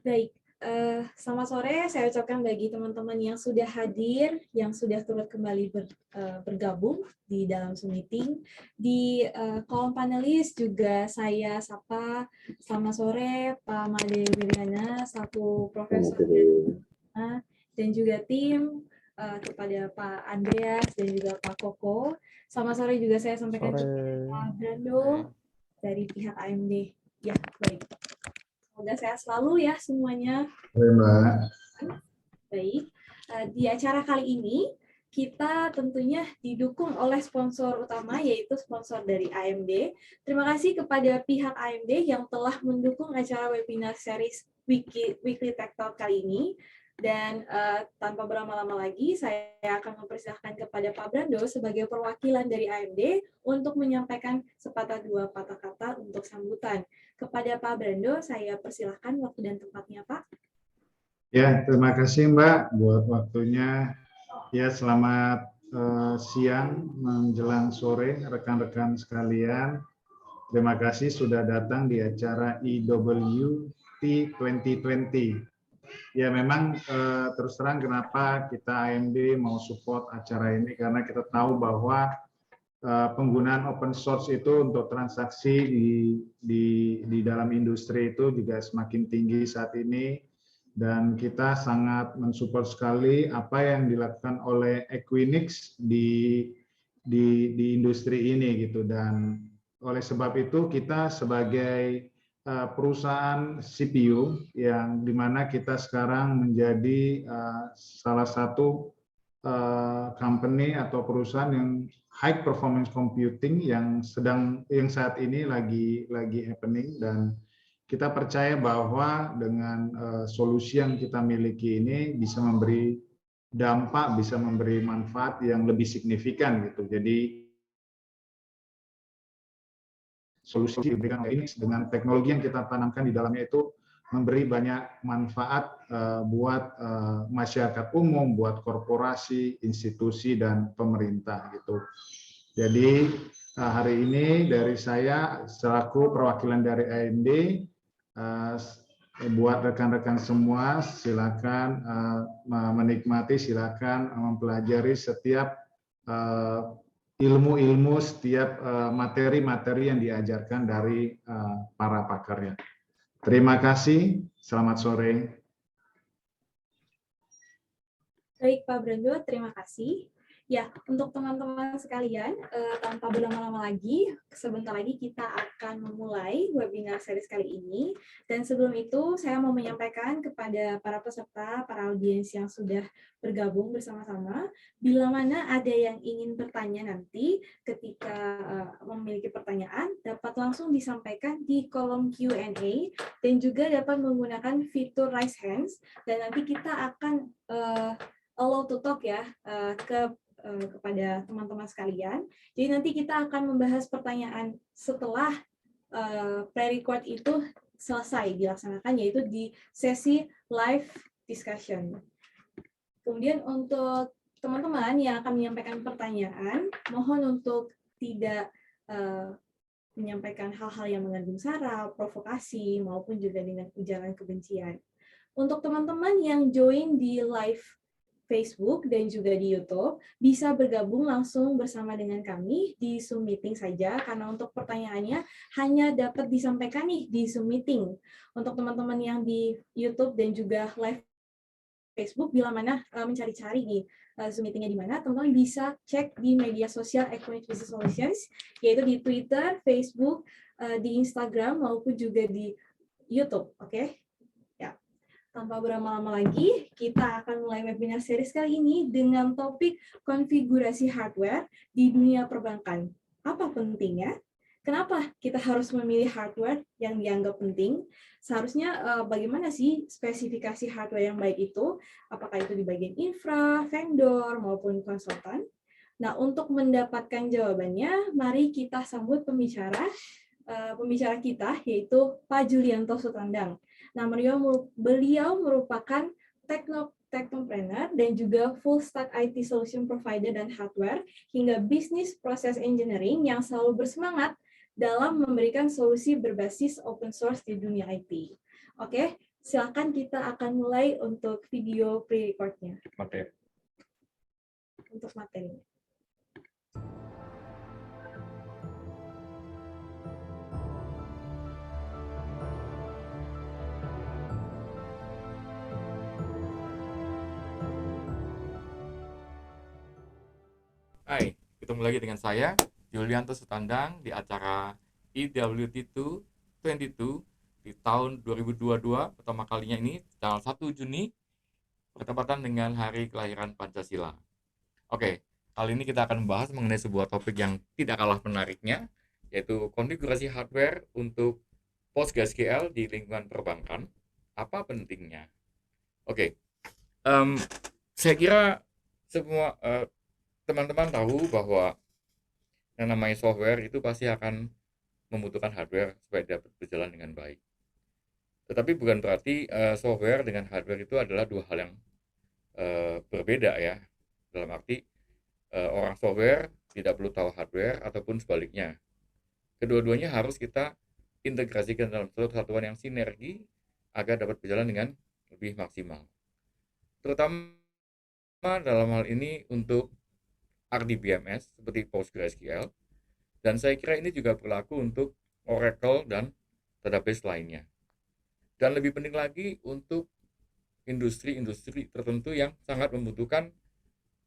Baik, selamat sore. Saya ucapkan bagi teman-teman yang sudah hadir, yang sudah turut kembali bergabung di dalam Zoom meeting. Di kolom panelis juga saya sapa, selamat sore Pak Made Wiriana, selaku Profesor dan juga tim, kepada Pak Andreas dan juga Pak Koko. Selamat sore juga saya sampaikan kepada Pak Brando dari pihak AMD. Ya, baik. Semoga sehat selalu ya semuanya. Baik, di acara kali ini kita tentunya didukung oleh sponsor utama, yaitu sponsor dari AMD. Terima kasih kepada pihak AMD yang telah mendukung acara webinar series Weekly Tech Talk kali ini. Dan tanpa berlama-lama lagi, saya akan mempersilahkan kepada Pak Brando sebagai perwakilan dari AMD untuk menyampaikan sepatah dua patah kata untuk sambutan. Kepada Pak Brando, saya persilahkan waktu dan tempatnya, Pak. Ya, terima kasih Mbak buat waktunya. Ya, selamat siang menjelang sore rekan-rekan sekalian. Terima kasih sudah datang di acara IWT 2020. Ya, memang terus terang kenapa kita AMD mau support acara ini, karena kita tahu bahwa penggunaan open source itu untuk transaksi di dalam industri itu juga semakin tinggi saat ini. Dan kita sangat mensupport sekali apa yang dilakukan oleh Equinix di industri ini gitu. Dan oleh sebab itu kita sebagai perusahaan CPU yang dimana kita sekarang menjadi salah satu company atau perusahaan yang high performance computing yang saat ini lagi happening, dan kita percaya bahwa dengan solusi yang kita miliki ini bisa memberi dampak, bisa memberi manfaat yang lebih signifikan gitu. Jadi solusi yang diberikan ini dengan teknologi yang kita tanamkan di dalamnya itu memberi banyak manfaat buat masyarakat umum, buat korporasi, institusi, dan pemerintah gitu. Jadi hari ini dari saya selaku perwakilan dari AMD, buat rekan-rekan semua silakan menikmati, silakan mempelajari setiap ilmu-ilmu, setiap materi-materi yang diajarkan dari para pakarnya. Terima kasih, selamat sore. Baik Pak Brando, terima kasih. Ya, untuk teman-teman sekalian, tanpa berlama-lama lagi, sebentar lagi kita akan memulai webinar series kali ini. Dan sebelum itu, saya mau menyampaikan kepada para peserta, para audiens yang sudah bergabung bersama-sama, bila mana ada yang ingin bertanya nanti, ketika memiliki pertanyaan, dapat langsung disampaikan di kolom Q&A, dan juga dapat menggunakan fitur raise hands, dan nanti kita akan allow to talk ya kepada teman-teman sekalian. Jadi nanti kita akan membahas pertanyaan setelah pre-record itu selesai dilaksanakan, yaitu di sesi live discussion. Kemudian untuk teman-teman yang akan menyampaikan pertanyaan, mohon untuk tidak menyampaikan hal-hal yang mengandung sara, provokasi, maupun juga dengan ujaran kebencian. Untuk teman-teman yang join di live Facebook dan juga di YouTube, bisa bergabung langsung bersama dengan kami di Zoom Meeting saja, karena untuk pertanyaannya hanya dapat disampaikan nih di Zoom Meeting. Untuk teman-teman yang di YouTube dan juga live Facebook, bila mana mencari-cari di Zoom Meeting-nya di mana, teman-teman bisa cek di media sosial Equinix Business Solutions, yaitu di Twitter, Facebook, di Instagram, maupun juga di YouTube. Oke? Tanpa berlama-lama lagi, kita akan mulai webinar series kali ini dengan topik konfigurasi hardware di dunia perbankan. Apa pentingnya? Kenapa kita harus memilih hardware yang dianggap penting? Seharusnya bagaimana sih spesifikasi hardware yang baik itu? Apakah itu di bagian infra, vendor, maupun konsultan? Nah, untuk mendapatkan jawabannya, mari kita sambut pembicara kita, yaitu Pak Julianto Sutandang. Nah, beliau merupakan technopreneur dan juga full stack IT solution provider dan hardware hingga business process engineering yang selalu bersemangat dalam memberikan solusi berbasis open source di dunia IT. Oke, Silakan, kita akan mulai untuk video pre-recordnya. Materi. Untuk materinya. Hai, ketemu lagi dengan saya, Julianto Sutandang, di acara EWT2 22 di tahun 2022, pertama kalinya ini, tanggal 1 Juni, bertepatan dengan hari kelahiran Pancasila. Oke, kali ini kita akan membahas mengenai sebuah topik yang tidak kalah menariknya, yaitu konfigurasi hardware untuk PostgreSQL di lingkungan perbankan. Apa pentingnya? Oke, saya kira semua teman-teman tahu bahwa yang namanya software itu pasti akan membutuhkan hardware supaya dapat berjalan dengan baik. Tetapi bukan berarti software dengan hardware itu adalah dua hal yang berbeda ya. Dalam arti orang software tidak perlu tahu hardware ataupun sebaliknya. Kedua-duanya harus kita integrasikan dalam satu kesatuan yang sinergi agar dapat berjalan dengan lebih maksimal. Terutama dalam hal ini untuk RDBMS seperti PostgreSQL, dan saya kira ini juga berlaku untuk Oracle dan database lainnya. Dan lebih penting lagi untuk industri-industri tertentu yang sangat membutuhkan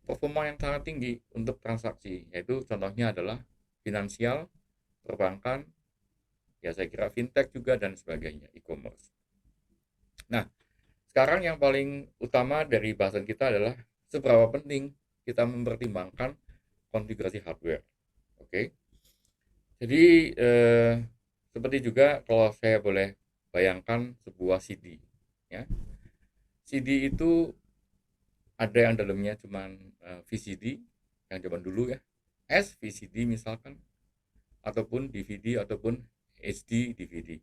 performa yang sangat tinggi untuk transaksi, yaitu contohnya adalah finansial, perbankan, ya saya kira fintech juga dan sebagainya, e-commerce. Nah, sekarang yang paling utama dari bahasan kita adalah seberapa penting kita mempertimbangkan konfigurasi hardware. Oke. Jadi seperti juga kalau saya boleh bayangkan sebuah CD ya. CD itu ada yang dalamnya cuman VCD yang zaman dulu ya. SVCD misalkan, ataupun DVD ataupun HD DVD.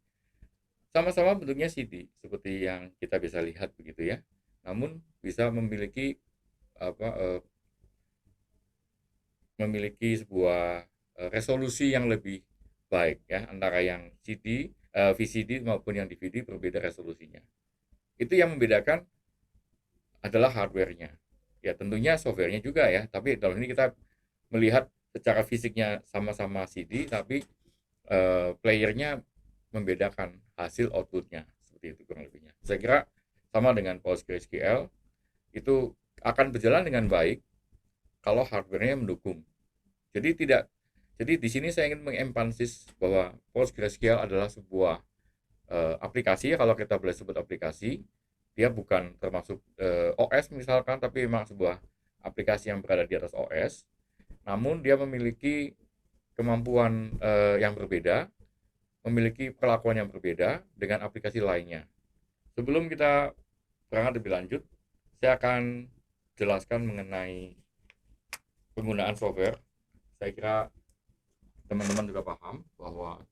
Sama-sama bentuknya CD seperti yang kita bisa lihat begitu ya. Namun bisa memiliki memiliki sebuah resolusi yang lebih baik ya, antara yang CD, VCD maupun yang DVD berbeda resolusinya. Itu yang membedakan adalah hardware-nya. Ya tentunya software-nya juga ya, tapi dalam ini kita melihat secara fisiknya sama-sama CD, tapi player-nya membedakan hasil output-nya, seperti itu kurang lebihnya. Saya kira sama dengan PostgreSQL, itu akan berjalan dengan baik kalau hardware-nya mendukung. Jadi di sini saya ingin mengemphasize bahwa PostgreSQL adalah sebuah aplikasi, kalau kita boleh sebut aplikasi. Dia bukan termasuk OS misalkan, tapi memang sebuah aplikasi yang berada di atas OS. Namun dia memiliki kemampuan yang berbeda, memiliki perlakuan yang berbeda dengan aplikasi lainnya. Sebelum kita berangkat lebih lanjut, saya akan jelaskan mengenai penggunaan software. Saya kira teman-teman juga paham bahwa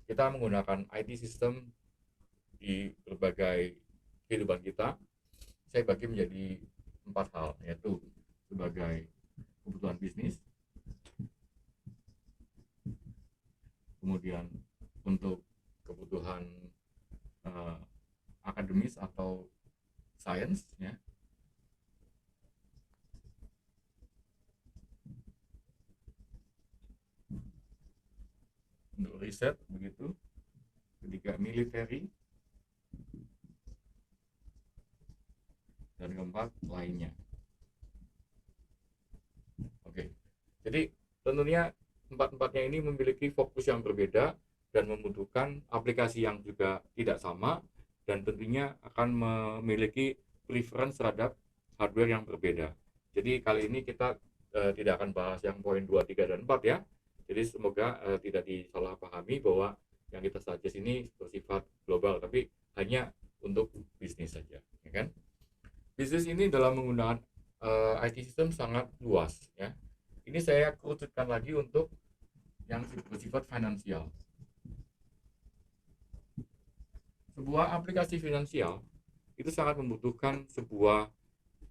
kita menggunakan IT system di berbagai kehidupan kita. Saya bagi menjadi 4 hal, yaitu sebagai kebutuhan bisnis, kemudian untuk kebutuhan akademis atau sains ya, untuk riset begitu, ketiga military, dan keempat lainnya. Oke, jadi tentunya empat-empatnya ini memiliki fokus yang berbeda dan membutuhkan aplikasi yang juga tidak sama, dan tentunya akan memiliki preference terhadap hardware yang berbeda. Jadi kali ini kita tidak akan bahas yang poin 2, 3, dan 4 ya. Jadi semoga tidak disalahpahami bahwa yang kita suggest ini bersifat global, tapi hanya untuk bisnis saja, ya kan? Bisnis ini dalam menggunakan IT system sangat luas ya. Ini saya kerucutkan lagi untuk yang bersifat finansial. Sebuah aplikasi finansial itu sangat membutuhkan sebuah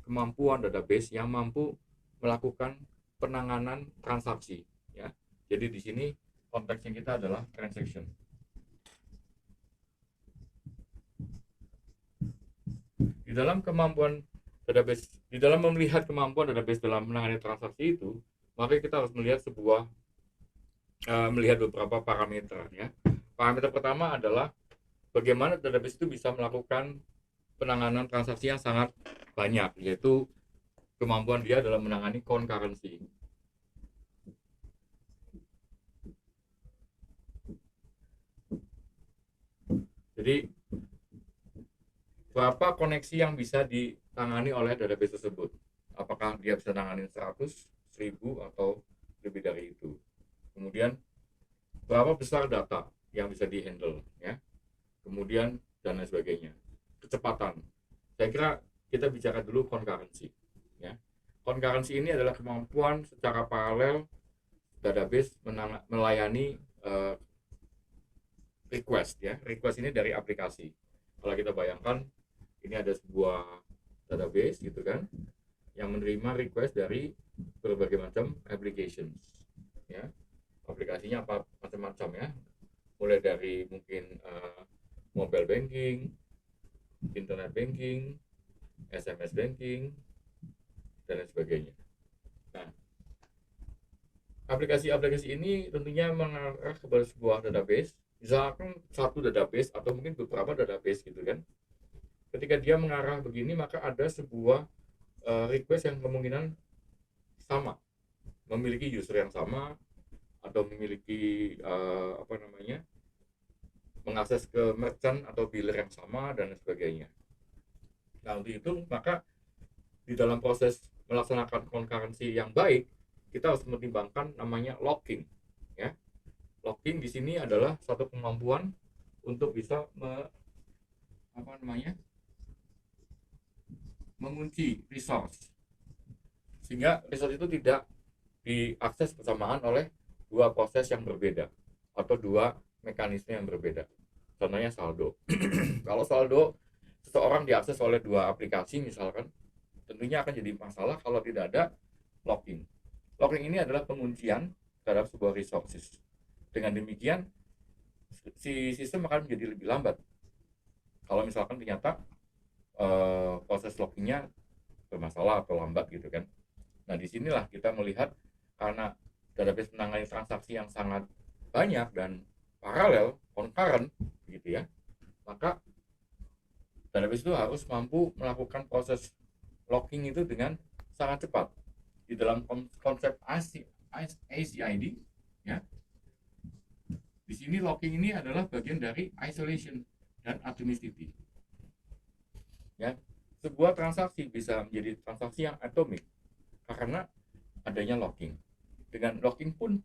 kemampuan database yang mampu melakukan penanganan transaksi ya. Jadi di sini konteksnya kita adalah transaction. dalam kemampuan database, di dalam melihat kemampuan database dalam menangani transaksi itu, maka kita harus melihat melihat beberapa parameter ya. Parameter pertama adalah bagaimana database itu bisa melakukan penanganan transaksi yang sangat banyak, yaitu kemampuan dia dalam menangani concurrency. Jadi berapa koneksi yang bisa ditangani oleh database tersebut? Apakah dia bisa tangani 100, 1000 atau lebih dari itu? Kemudian berapa besar data yang bisa di-handle ya? Kemudian dan lain sebagainya. Kecepatan. Saya kira kita bicara dulu concurrency ya. Concurrency ini adalah kemampuan secara paralel database melayani request ya. Request ini dari aplikasi. Kalau kita bayangkan ini ada sebuah database gitu kan yang menerima request dari berbagai macam applications ya. Aplikasinya apa macam-macam ya. Mulai dari mungkin mobile banking, internet banking, SMS banking, dan lain sebagainya. Nah, aplikasi-aplikasi ini tentunya mengarah kepada sebuah database, misalkan satu database atau mungkin beberapa database gitu kan. Ketika dia mengarah begini, maka ada sebuah request yang kemungkinan sama, memiliki user yang sama atau memiliki mengakses ke merchant atau biller yang sama dan lain sebagainya. Nah, untuk itu maka di dalam proses melaksanakan concurrency yang baik, kita harus mempertimbangkan namanya locking ya. Locking di sini adalah satu kemampuan untuk bisa mengunci resource, sehingga resource itu tidak diakses bersamaan oleh dua proses yang berbeda atau dua mekanisme yang berbeda. Contohnya saldo. Kalau saldo seseorang diakses oleh dua aplikasi misalkan, tentunya akan jadi masalah kalau tidak ada locking. Locking ini adalah penguncian terhadap sebuah resources. Dengan demikian, si sistem akan menjadi lebih lambat. Kalau misalkan ternyata proses lockingnya bermasalah atau lambat gitu kan. Nah, disinilah kita melihat karena database menangani transaksi yang sangat banyak dan paralel, concurrent gitu ya, maka database itu harus mampu melakukan proses locking itu dengan sangat cepat. Di dalam konsep ACID ya, di sini locking ini adalah bagian dari isolation dan atomicity ya. Sebuah transaksi bisa menjadi transaksi yang atomik karena adanya locking. Dengan locking pun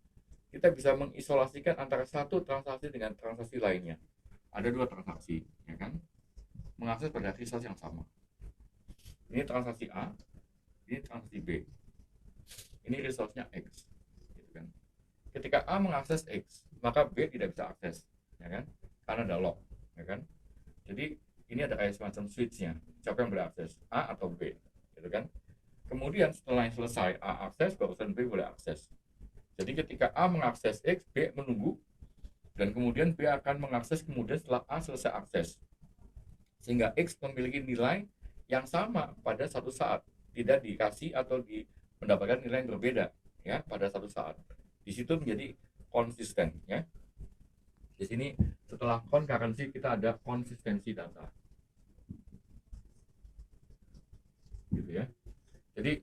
kita bisa mengisolasikan antara satu transaksi dengan transaksi lainnya. Ada dua transaksi ya kan, mengakses pada resource yang sama. Ini transaksi A, ini transaksi B. Ini resource-nya X gitu kan. Ketika A mengakses X, maka B tidak bisa akses ya kan, karena ada lock ya kan. Jadi ini ada kayak semacam switch-nya, siapa yang boleh akses, A atau B gitu kan. Kemudian setelah selesai A akses, barusan B boleh akses. Jadi ketika A mengakses X, B menunggu, dan kemudian B akan mengakses kemudian setelah A selesai akses, sehingga X memiliki nilai yang sama pada satu saat, tidak dikasih atau mendapatkan nilai yang berbeda ya pada satu saat. Di situ menjadi konsisten ya. Di sini setelah concurrency kita ada konsistensi data gitu ya. Jadi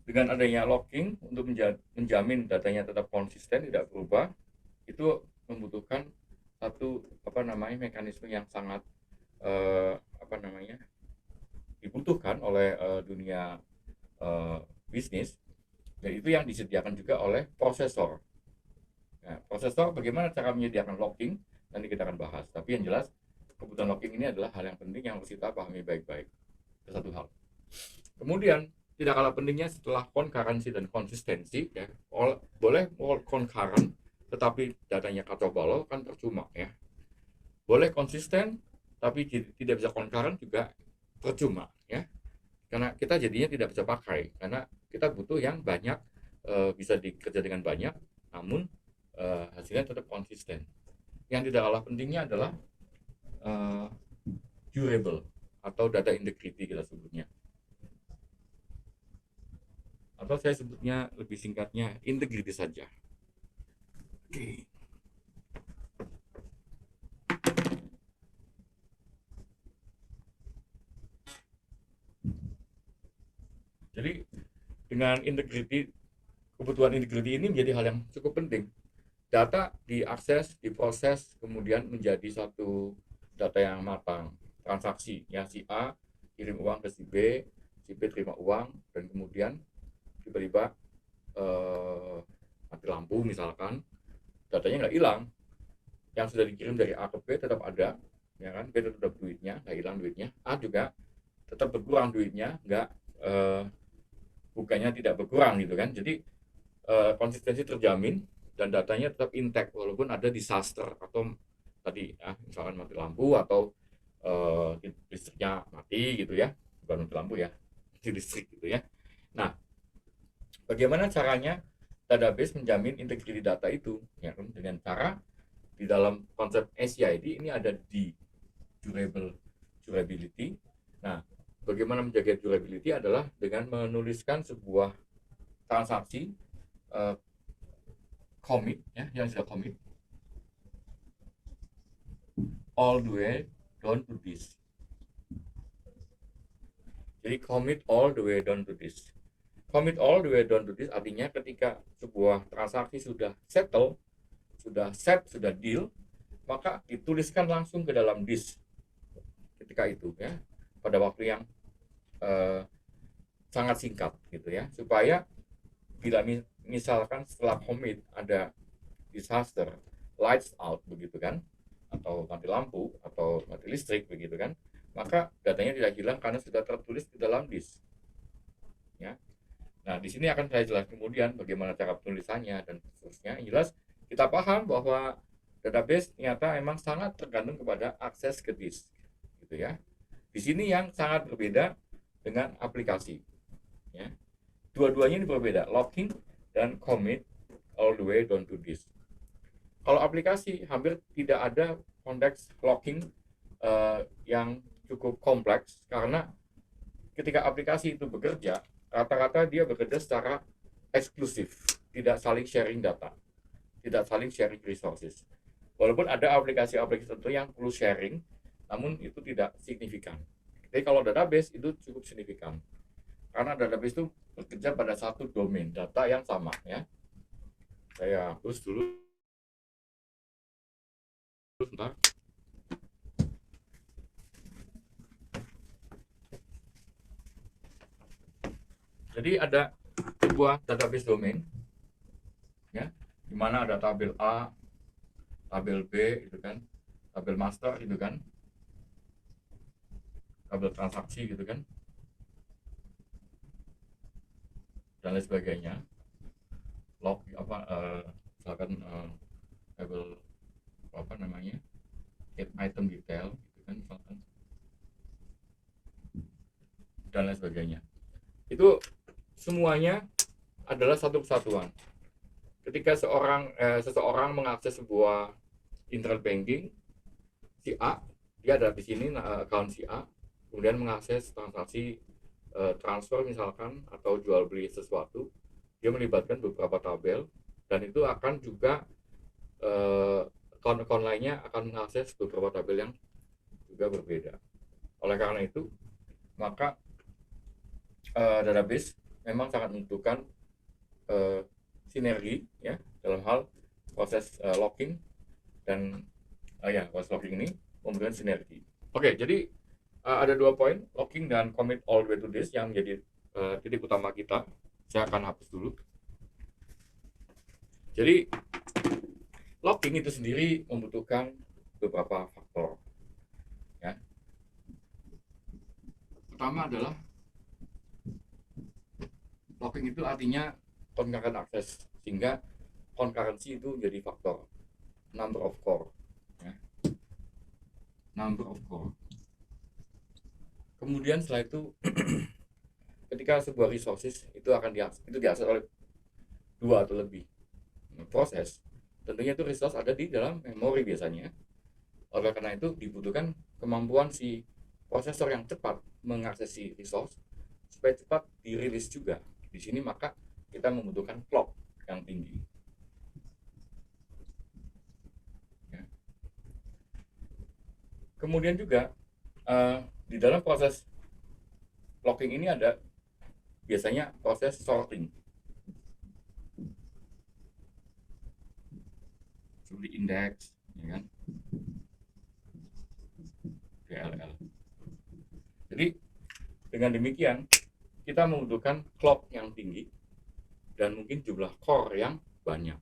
dengan adanya locking untuk menjamin datanya tetap konsisten, tidak berubah, itu membutuhkan satu mekanisme yang sangat dibutuhkan oleh dunia bisnis, dan itu yang disediakan juga oleh prosesor. Nah, prosesor bagaimana cara menyediakan locking nanti kita akan bahas, tapi yang jelas kebutuhan locking ini adalah hal yang penting yang harus kita pahami baik-baik. Itu satu hal. Kemudian tidak kalah pentingnya setelah concurrency dan konsistensi ya, boleh concurrent tetapi datanya kacau balau kan percuma ya. Boleh konsisten tapi tidak bisa concurrent juga percuma ya. Karena kita jadinya tidak bisa pakai karena kita butuh yang banyak, bisa dikerja dengan banyak namun hasilnya tetap konsisten. Yang tidak kalah pentingnya adalah durable atau data integrity kita sebutnya. Atau saya sebutnya lebih singkatnya integrity saja. Oke. Jadi dengan integrity, kebutuhan integrity ini menjadi hal yang cukup penting. Data diakses, diproses, kemudian menjadi satu data yang matang. Transaksi, ya si A kirim uang ke si B terima uang, dan kemudian tiba-tiba mati lampu misalkan, datanya nggak hilang. Yang sudah dikirim dari A ke B tetap ada, ya kan? B tetap duitnya, nggak hilang duitnya. A juga tetap berkurang duitnya, nggak bukannya tidak berkurang gitu kan. Jadi konsistensi terjamin dan datanya tetap intact walaupun ada disaster atau tadi ya, misalkan mati lampu atau listriknya mati gitu ya, bukan mati lampu ya, listrik gitu ya. Nah, bagaimana caranya database menjamin integriti data itu? Ya, dengan cara di dalam konsep SCID ini ada di durability. Nah, bagaimana menjaga durability adalah dengan menuliskan sebuah transaksi commit, ya, yang sudah commit all the way down to this. Jadi commit all the way down to this. Commit all the way down to this artinya ketika sebuah transaksi sudah settle, sudah set, sudah deal, maka dituliskan langsung ke dalam disk ketika itu ya, pada waktu yang sangat singkat gitu ya, supaya bila misalkan setelah commit ada disaster, lights out begitu kan, atau mati lampu atau mati listrik begitu kan, maka datanya tidak hilang karena sudah tertulis di dalam disk ya. Nah, di sini akan saya jelaskan kemudian bagaimana cara penulisannya dan seterusnya. Yang jelas kita paham bahwa database ternyata memang sangat tergantung kepada akses ke disk gitu ya. Di sini yang sangat berbeda dengan aplikasi ya. Dua-duanya ini berbeda, locking dan commit all the way down to disk. Kalau aplikasi hampir tidak ada konteks locking yang cukup kompleks, karena ketika aplikasi itu bekerja, rata-rata dia bekerja secara eksklusif, tidak saling sharing data, tidak saling sharing resources. Walaupun ada aplikasi-aplikasi tertentu yang perlu sharing, namun itu tidak signifikan. Jadi kalau database itu cukup signifikan, karena database itu bekerja pada satu domain data yang sama ya. Saya hapus dulu sebentar. Jadi ada sebuah database domain ya, di mana ada tabel A, tabel B gitu kan, tabel master gitu kan, tabel transaksi gitu kan, dan lain sebagainya. Log apa misalkan tabel apa namanya, item detail gitu kan misalkan, dan lain sebagainya. Itu semuanya adalah satu kesatuan. Ketika seseorang mengakses sebuah internet banking, si A, dia ada di sini account si A, kemudian mengakses transaksi transfer misalkan atau jual beli sesuatu, dia melibatkan beberapa tabel, dan itu akan juga account lainnya akan mengakses beberapa tabel yang juga berbeda. Oleh karena itu, maka database memang sangat membutuhkan sinergi ya dalam hal proses locking dan proses locking ini memberikan sinergi. Oke, jadi ada 2 poin, locking dan commit all the way to this yang menjadi titik utama kita. Saya akan hapus dulu. Jadi locking itu sendiri membutuhkan beberapa faktor ya. Pertama adalah locking itu artinya concurrent access, sehingga concurrency itu menjadi faktor number of core ya. Number of core. Kemudian setelah itu ketika sebuah resources itu akan diakses oleh 2 atau lebih proses, tentunya itu resource ada di dalam memori biasanya. Oleh karena itu dibutuhkan kemampuan si prosesor yang cepat mengaksesi resource supaya cepat dirilis juga. Di sini maka kita membutuhkan clock yang tinggi. Ya. Kemudian juga di dalam proses locking ini ada biasanya proses sorting, seperti index, ya kan? DLL. Jadi dengan demikian kita membutuhkan clock yang tinggi dan mungkin jumlah core yang banyak.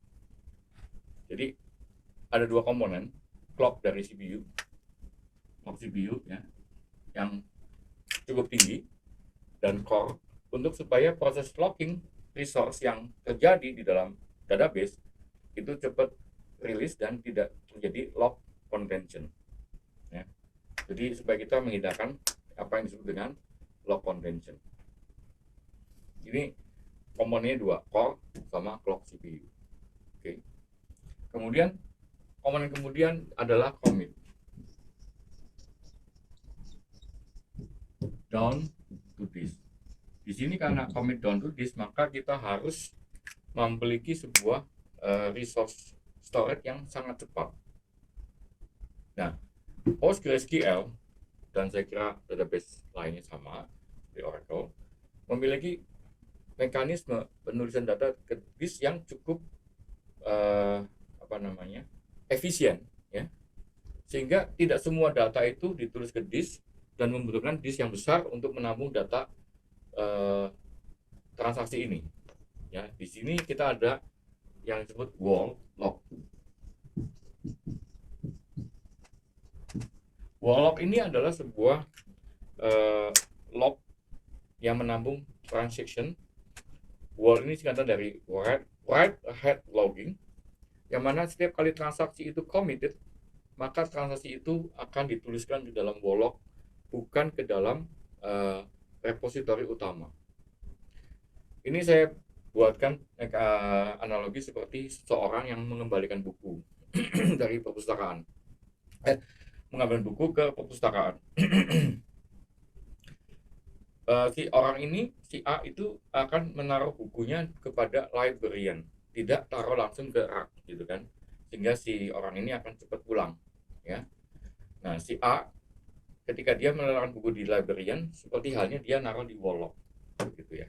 Jadi ada dua komponen, clock dari CPU, clock CPU ya, yang cukup tinggi, dan core untuk supaya proses locking resource yang terjadi di dalam database itu cepat rilis dan tidak terjadi lock contention. Ya. Jadi supaya kita menghindarkan apa yang disebut dengan lock contention. Ini komponennya dua, core sama clock CPU. Oke. Kemudian komponen kemudian adalah commit. Down to disk. Di sini karena commit down to disk, maka kita harus memiliki sebuah resource storage yang sangat cepat. Nah, PostgreSQL dan saya kira database lainnya sama di Oracle memiliki mekanisme penulisan data ke disk yang cukup efisien, ya, sehingga tidak semua data itu ditulis ke disk dan membutuhkan disk yang besar untuk menampung data transaksi ini. Ya, di sini kita ada yang disebut wall lock. Wall lock ini adalah sebuah log yang menampung transaction. Wall ini singkatan dari write ahead logging, yang mana setiap kali transaksi itu committed, maka transaksi itu akan dituliskan di dalam wall log, bukan ke dalam repositori utama. Ini saya buatkan analogi seperti seseorang yang mengembalikan buku dari perpustakaan, mengambil buku ke perpustakaan. Si orang ini, si A itu akan menaruh bukunya kepada librarian, tidak taruh langsung ke rak, gitu kan, sehingga si orang ini akan cepat pulang, ya. Nah, si A ketika dia menaruh buku di librarian, seperti halnya dia naruh di wall log, gitu ya.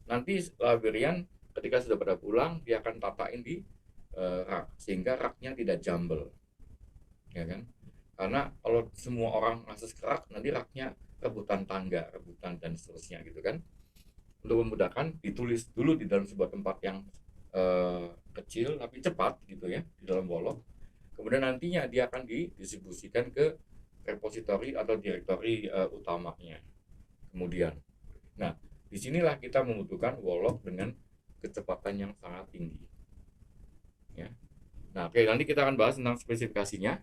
Nanti librarian ketika sudah pada pulang, dia akan tatain di rak, sehingga raknya tidak jumble, ya kan. Karena kalau semua orang akses ke rak, nanti raknya rebutan tangga, rebutan dan seterusnya, gitu kan. Untuk memudahkan, ditulis dulu di dalam sebuah tempat yang kecil tapi cepat, gitu ya, di dalam wall log. Kemudian nantinya dia akan didistribusikan ke repositori atau direktori utamanya. Kemudian, nah, disinilah kita membutuhkan wall log dengan kecepatan yang sangat tinggi. Ya. Nah, oke, nanti kita akan bahas tentang spesifikasinya.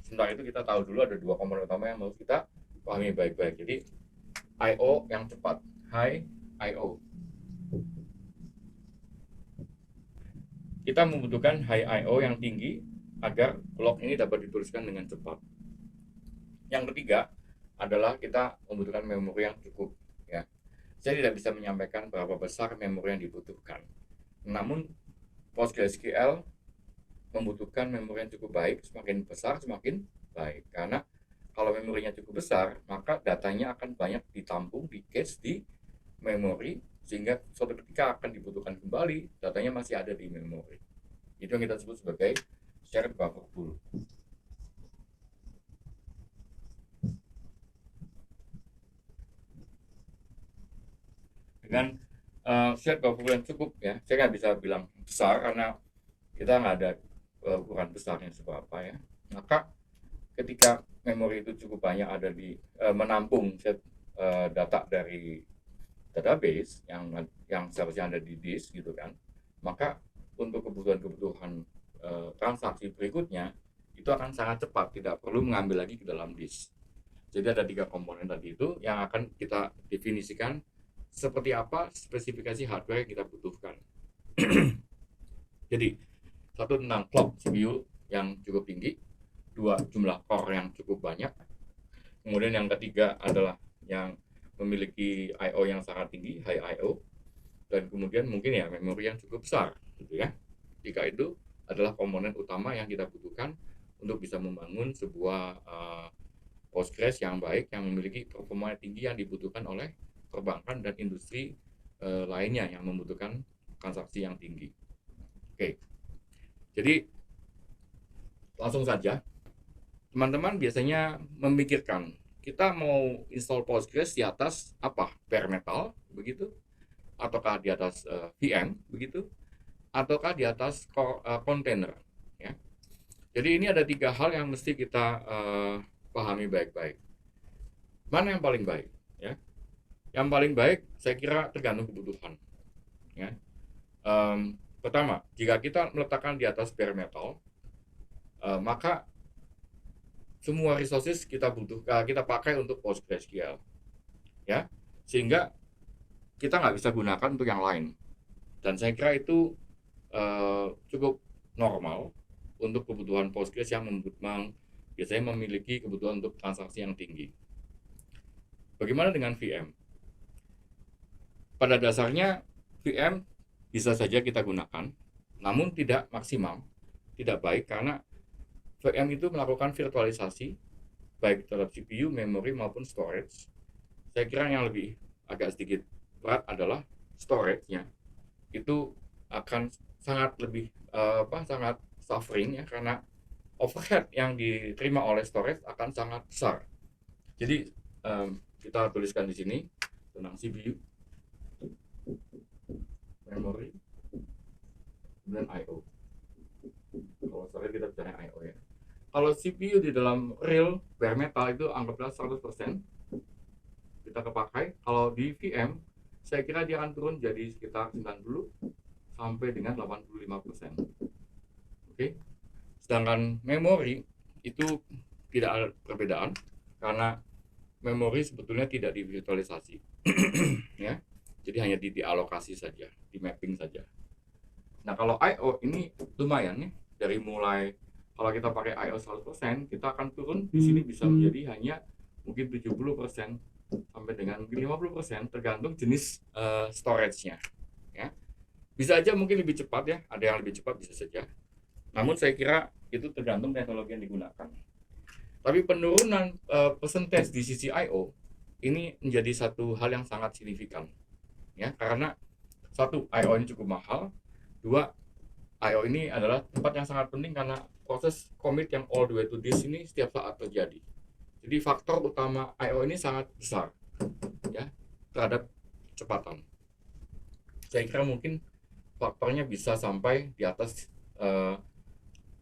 Sementara itu kita tahu dulu ada dua komponen utama yang harus kita pahami baik-baik. Jadi I/O yang cepat, high I/O. Kita membutuhkan high I/O yang tinggi agar log ini dapat dituliskan dengan cepat. Yang ketiga adalah kita membutuhkan memori yang cukup, ya. Saya tidak bisa menyampaikan berapa besar memori yang dibutuhkan. Namun PostgreSQL membutuhkan memori yang cukup baik, semakin besar semakin baik. Karena kalau memorinya cukup besar, maka datanya akan banyak ditampung, di cache di memori, sehingga suatu ketika akan dibutuhkan kembali, datanya masih ada di memori. Itu yang kita sebut sebagai shared buffer pool. Dengan shared buffer pool yang cukup, ya, saya nggak bisa bilang besar karena kita nggak ada ukuran besarnya seberapa, ya. Maka ketika memori itu cukup banyak ada di menampung data dari database yang seharusnya ada di disk, gitu kan, maka untuk kebutuhan transaksi berikutnya itu akan sangat cepat, tidak perlu mengambil lagi ke dalam disk. Jadi ada 3 komponen tadi itu yang akan kita definisikan seperti apa spesifikasi hardware yang kita butuhkan. Jadi, satu tentang clock CPU yang cukup tinggi, 2 jumlah core yang cukup banyak, Kemudian yang ketiga adalah yang memiliki I/O yang sangat tinggi, high I/O, dan kemudian mungkin ya memori yang cukup besar, gitu ya. Tiga itu adalah komponen utama yang kita butuhkan untuk bisa membangun sebuah Postgres yang baik, yang memiliki performa tinggi yang dibutuhkan oleh perbankan dan industri lainnya yang membutuhkan transaksi yang tinggi. Oke, jadi langsung saja, teman-teman biasanya memikirkan kita mau install Postgres di atas apa? Bare metal, begitu? Ataukah di atas VM, begitu? Ataukah di atas kontainer? Ya. Jadi ini ada tiga hal yang mesti kita pahami baik-baik. Mana yang paling baik? Ya, yang paling baik saya kira tergantung kebutuhan. Ya. Pertama, jika kita meletakkan di atas bare metal, maka semua resources kita pakai untuk PostgreSQL, ya, sehingga kita nggak bisa gunakan untuk yang lain. Dan saya kira itu cukup normal untuk kebutuhan Postgres yang biasanya memiliki kebutuhan untuk transaksi yang tinggi. Bagaimana dengan VM? Pada dasarnya VM bisa saja kita gunakan, namun tidak maksimal, tidak baik, karena VM itu melakukan virtualisasi baik terhadap CPU, memori maupun storage. Saya kira yang lebih agak sedikit berat adalah storage-nya. Itu akan sangat lebih sangat suffering ya, karena overhead yang diterima oleh storage akan sangat besar. Jadi kita tuliskan di sini tentang CPU, memori, dan I/O. Kalau storage kita bicara I/O ya. Kalau CPU di dalam real bare metal itu anggaplah 100% kita kepakai. Kalau di VM saya kira dia akan turun jadi sekitar 90 sampai dengan 85%. Oke. Sedangkan memori itu tidak ada perbedaan karena memori sebetulnya tidak divirtualisasi. Ya. Jadi hanya dialokasi saja, di mapping saja. Nah, kalau I/O ini lumayan ya, dari mulai kalau kita pakai I/O 100%, kita akan turun di sini bisa menjadi hanya mungkin 70% sampai dengan mungkin 50%, tergantung jenis storage-nya. Ya. Bisa aja mungkin lebih cepat ya, ada yang lebih cepat bisa saja. Namun saya kira itu tergantung teknologi yang digunakan. Tapi penurunan percentage di sisi I/O ini menjadi satu hal yang sangat signifikan. Ya, karena satu, I/O ini cukup mahal. Dua, I/O ini adalah tempat yang sangat penting karena proses commit yang all the way to disk ini setiap saat terjadi. Jadi faktor utama I/O ini sangat besar ya terhadap kecepatan. Saya kira mungkin faktornya bisa sampai di atas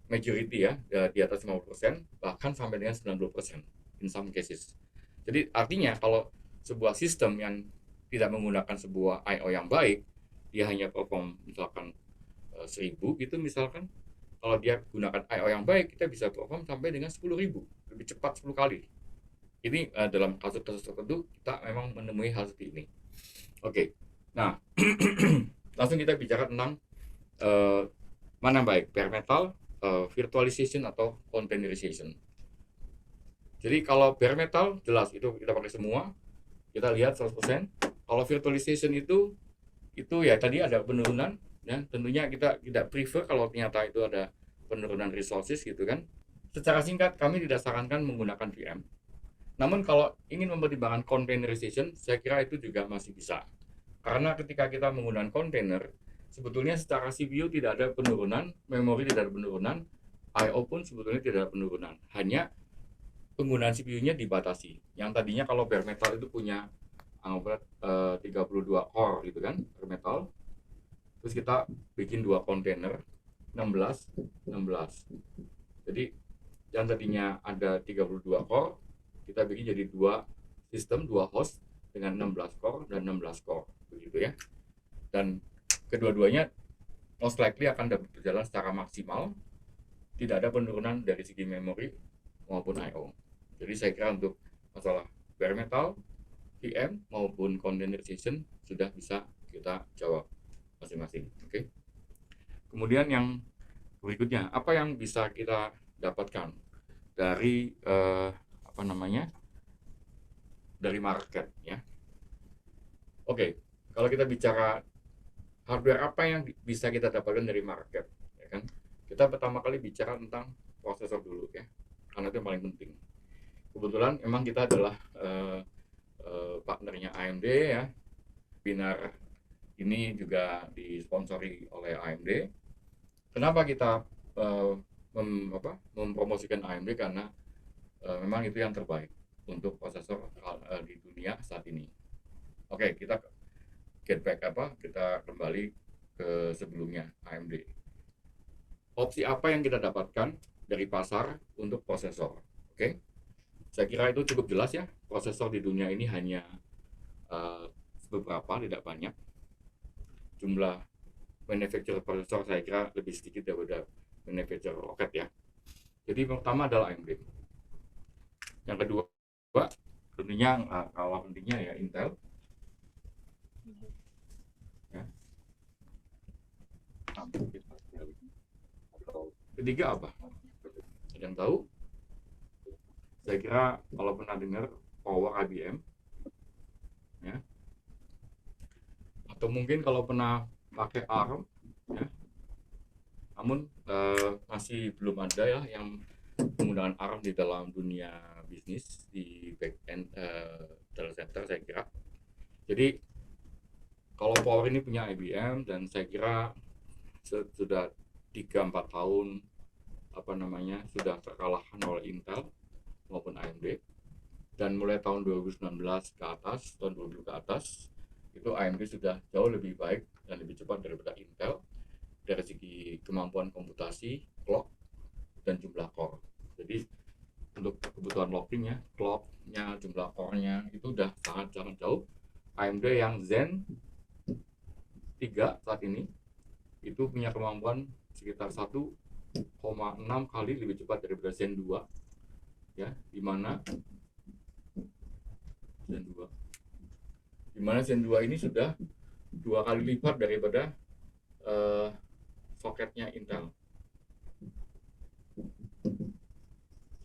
majority ya, di atas 50%, bahkan sampai dengan 90% in some cases. Jadi artinya kalau sebuah sistem yang tidak menggunakan sebuah I/O yang baik, dia hanya perform misalkan 1000 gitu misalkan, kalau dia gunakan I/O yang baik, kita bisa perform sampai dengan 10.000, lebih cepat 10 kali. Ini dalam kasus-kasus tertentu kita memang menemui hal seperti ini. Oke, nah langsung kita bicara tentang mana baik, bare metal, virtualization atau containerization. Jadi kalau bare metal jelas itu kita pakai semua, kita lihat 100%. Kalau virtualization itu ya tadi ada penurunan ya, tentunya kita tidak prefer kalau ternyata itu ada penurunan resources gitu kan. Secara singkat kami tidak sarankan menggunakan VM. Namun kalau ingin mempertimbangkan containerization, saya kira itu juga masih bisa. Karena ketika kita menggunakan container, sebetulnya secara CPU tidak ada penurunan, memori tidak ada penurunan, I/O pun sebetulnya tidak ada penurunan. Hanya penggunaan CPU-nya dibatasi. Yang tadinya kalau bare metal itu punya anggaplah 32 core gitu kan, bare metal. Terus kita bikin 2 kontainer 16. Jadi yang tadinya ada 32 core, kita bikin jadi 2 sistem, 2 host dengan 16 core dan 16 core begitu ya. Dan kedua-duanya most likely akan dapat berjalan secara maksimal, tidak ada penurunan dari segi memori maupun I/O. Jadi saya kira untuk masalah bare metal, VM maupun containerization sudah bisa kita jawab masing-masing. Oke. Kemudian yang berikutnya, apa yang bisa kita dapatkan dari dari market ya. Oke, kalau kita bicara hardware apa yang bisa kita dapatkan dari market, ya kan? Kita pertama kali bicara tentang prosesor dulu ya, karena itu yang paling penting. Kebetulan memang kita adalah partnernya AMD ya. Webinar ini juga disponsori oleh AMD. Kenapa kita mempromosikan AMD? Karena memang itu yang terbaik untuk prosesor di dunia saat ini. Oke, kita kita kembali ke sebelumnya AMD. Opsi apa yang kita dapatkan dari pasar untuk prosesor? Oke, saya kira itu cukup jelas ya. Prosesor di dunia ini hanya beberapa, tidak banyak. Jumlah manufacturer prosesor saya kira lebih sedikit daripada manufacturer roket ya. Jadi pertama adalah AMD. Yang kedua, tentunya kalah pentingnya ya Intel. Ya. Ketiga apa? Ada yang tahu? Saya kira kalau pernah dengar Power IBM, ya. Atau mungkin kalau pernah pakai ARM, ya. Namun masih belum ada ya yang penggunaan ARM di dalam dunia bisnis di back end data center saya kira. Jadi kalau Power ini punya IBM dan saya kira sudah 3-4 tahun sudah terkalahkan oleh Intel maupun AMD, dan mulai tahun 2019 ke atas, tahun 2020 ke atas itu AMD sudah jauh lebih baik dan lebih cepat daripada Intel dari segi kemampuan komputasi, clock, dan jumlah core. Jadi untuk kebutuhan logging ya, clock-nya, jumlah core-nya itu udah sangat jauh. AMD yang Zen 3 saat ini itu punya kemampuan sekitar 1,6 kali lebih cepat daripada Zen 2 ya, dimana Zen 2 ini sudah 2 kali lipat daripada soketnya Intel.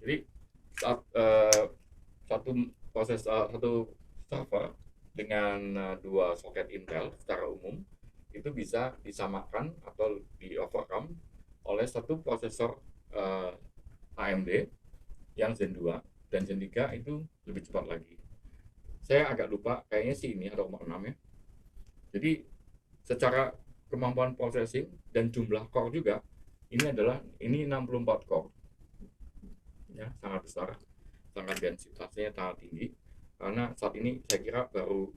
Jadi satu server dengan 2 soket Intel secara umum itu bisa disamakan atau di overcome oleh satu prosesor AMD yang Zen 2 dan Zen 3 itu lebih cepat lagi. Saya agak lupa, kayaknya sih ini ada 6 ya. Jadi secara kemampuan processing dan jumlah core juga ini 64 core ya, sangat besar, sangat densitasnya sangat tinggi, karena saat ini saya kira baru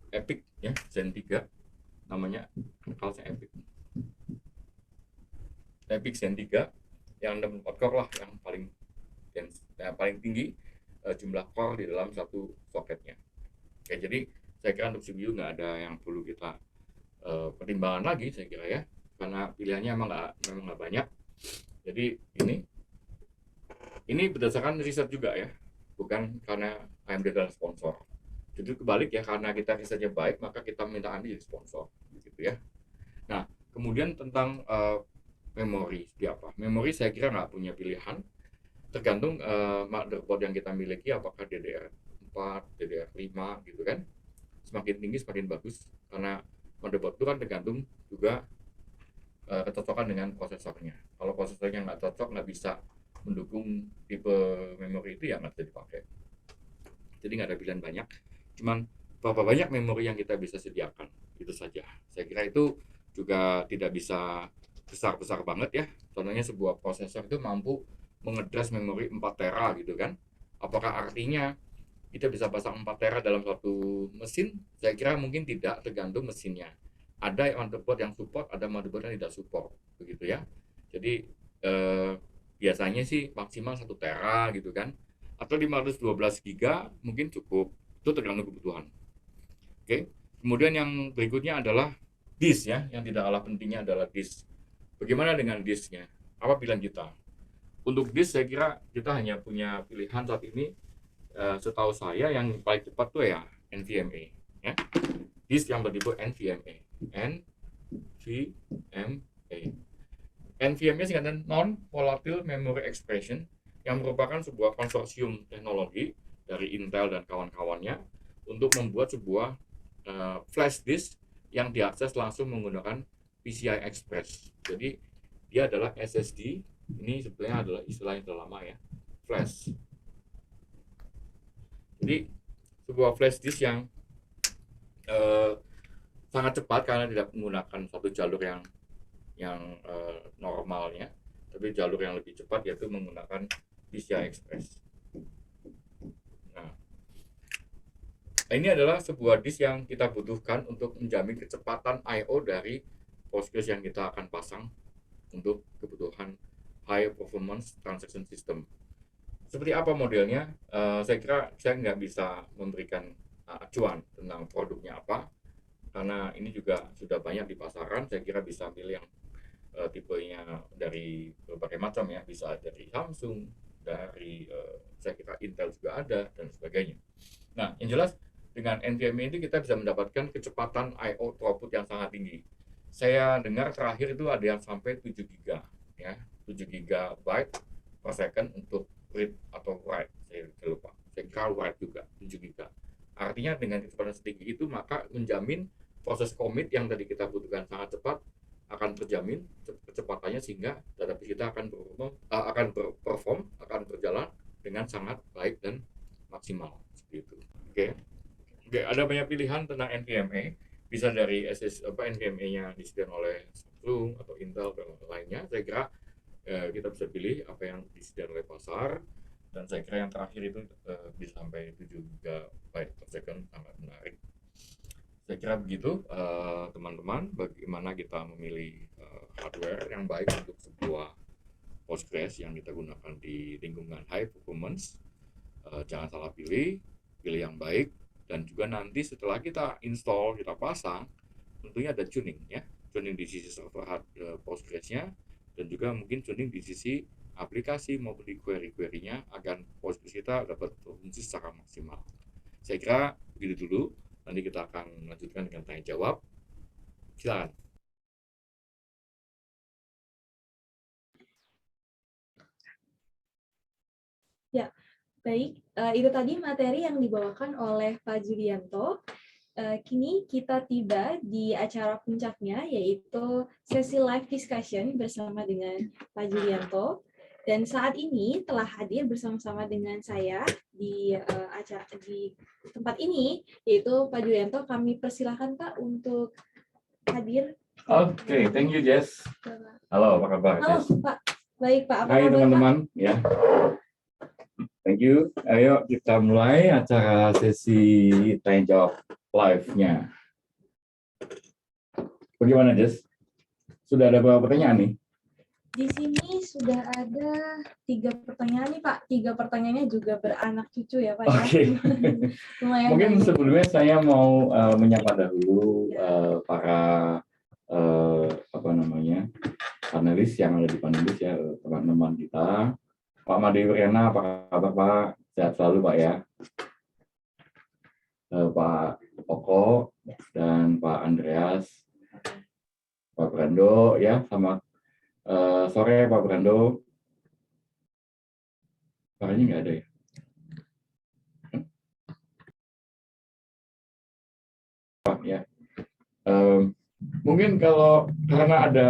Epic ya Zen 3 namanya kelasnya Epic Zen 3 yang 64 core lah yang paling tinggi jumlah core di dalam satu soketnya. Oke, jadi saya kira untuk CPU nggak ada yang perlu kita pertimbangan lagi saya kira ya, karena pilihannya memang nggak banyak. Jadi ini berdasarkan riset juga ya, bukan karena AMD adalah sponsor. Jadi kebalik ya, karena kita risetnya baik maka kita minta AMD jadi sponsor gitu ya. Nah kemudian tentang memori seperti apa? Memori saya kira nggak punya pilihan, tergantung motherboard yang kita miliki, apakah DDR4, DDR5 gitu kan. Semakin tinggi semakin bagus, karena motherboard itu kan tergantung juga kecocokan dengan prosesornya. Kalau prosesornya nggak cocok, nggak bisa mendukung tipe memori itu ya nggak bisa dipakai. Jadi nggak ada pilihan banyak, cuman berapa banyak memori yang kita bisa sediakan, itu saja. Saya kira itu juga tidak bisa besar-besar banget ya. Contohnya sebuah prosesor itu mampu mengedras memori 4 tera gitu kan. Apakah artinya kita bisa pasang 4 tera dalam satu mesin? Saya kira mungkin tidak, tergantung mesinnya. Ada motherboard yang support, ada motherboard yang tidak support, begitu ya. Jadi biasanya sih maksimal 1 tera gitu kan, atau 512 giga mungkin cukup, itu tergantung kebutuhan. Oke, kemudian yang berikutnya adalah disk ya, yang tidak kalah pentingnya adalah disk. Bagaimana dengan disknya? Apa pilihan kita? Untuk disk saya kira kita hanya punya pilihan saat ini, setahu saya yang paling cepat tuh ya NVMe ya. Disk yang bertipe NVMe. NVMe singkatan non volatile memory expression, yang merupakan sebuah konsorsium teknologi dari Intel dan kawan-kawannya untuk membuat sebuah flash disk yang diakses langsung menggunakan PCI Express. Jadi dia adalah SSD. Ini sebenarnya adalah istilah yang sudah lama ya, flash. Jadi sebuah flash disk yang sangat cepat karena tidak menggunakan satu jalur yang normalnya, tapi jalur yang lebih cepat yaitu menggunakan PCI Express. Nah, ini adalah sebuah disk yang kita butuhkan untuk menjamin kecepatan I/O dari Postgres yang kita akan pasang untuk kebutuhan high performance transaction system. Seperti apa modelnya? Saya kira saya nggak bisa memberikan acuan tentang produknya apa, karena ini juga sudah banyak di pasaran. Saya kira bisa pilih yang tipenya dari berbagai macam ya, bisa dari Samsung, dari saya kira Intel juga ada dan sebagainya. Nah, yang jelas dengan NVMe ini kita bisa mendapatkan kecepatan I/O throughput yang sangat tinggi. Saya dengar terakhir itu ada yang sampai 7 GB ya, 7 GB per second untuk read atau write. Saya lupa. Saya kira write juga 7 GB. Artinya dengan kecepatan setinggi itu maka menjamin proses commit yang tadi kita butuhkan sangat cepat akan terjamin kecepatannya, sehingga database kita akan berperform, akan berjalan dengan sangat baik dan maksimal seperti itu. Oke, ada banyak pilihan tentang NVMe, bisa dari NVMe-nya disediakan oleh Samsung atau Intel dan lainnya. Saya kira kita bisa pilih apa yang disediakan oleh pasar, dan saya kira yang terakhir itu bisa sampai 7 GB per second, sangat menarik. Saya kira begitu teman-teman, bagaimana kita memilih hardware yang baik untuk sebuah Postgres yang kita gunakan di lingkungan high performance. Jangan salah pilih yang baik, dan juga nanti setelah kita install, kita pasang, tentunya ada tuning ya, tuning di sisi server Postgres-nya, dan juga mungkin tuning di sisi aplikasi maupun di query-query-nya agar Postgres kita dapat berfungsi secara maksimal. Saya kira begitu dulu, nanti kita akan melanjutkan dengan tanya jawab. Silakan. Ya, baik. Itu tadi materi yang dibawakan oleh Pak Julianto. Kini kita tiba di acara puncaknya, yaitu sesi live discussion bersama dengan Pak Julianto. Dan saat ini telah hadir bersama-sama dengan saya di tempat ini, yaitu Pak Julianto. Kami persilahkan Pak untuk hadir. Oke, thank you Jess. Halo, apa kabar? Halo Pak. Baik Pak, apa Hai kabar teman-teman, Pak? ya. Thank you. Ayo kita mulai acara sesi tanya jawab live-nya. Bagaimana Jess? Sudah ada beberapa pertanyaan nih? Di sini sudah ada 3 pertanyaan nih Pak. 3 pertanyaannya juga beranak cucu ya Pak. Oke. Lumayan Mungkin banyak. sebelumnya saya mau menyapa dahulu para panelis yang ada di panelis ya, teman-teman kita. Pak Made Wiriana, apa kabar Pak? Sehat selalu Pak ya. Pak Oko dan Pak Andreas, Pak Brando ya, selamat sore Pak Brando. Suaranya nggak ada ya? Pak ya. Mungkin kalau karena ada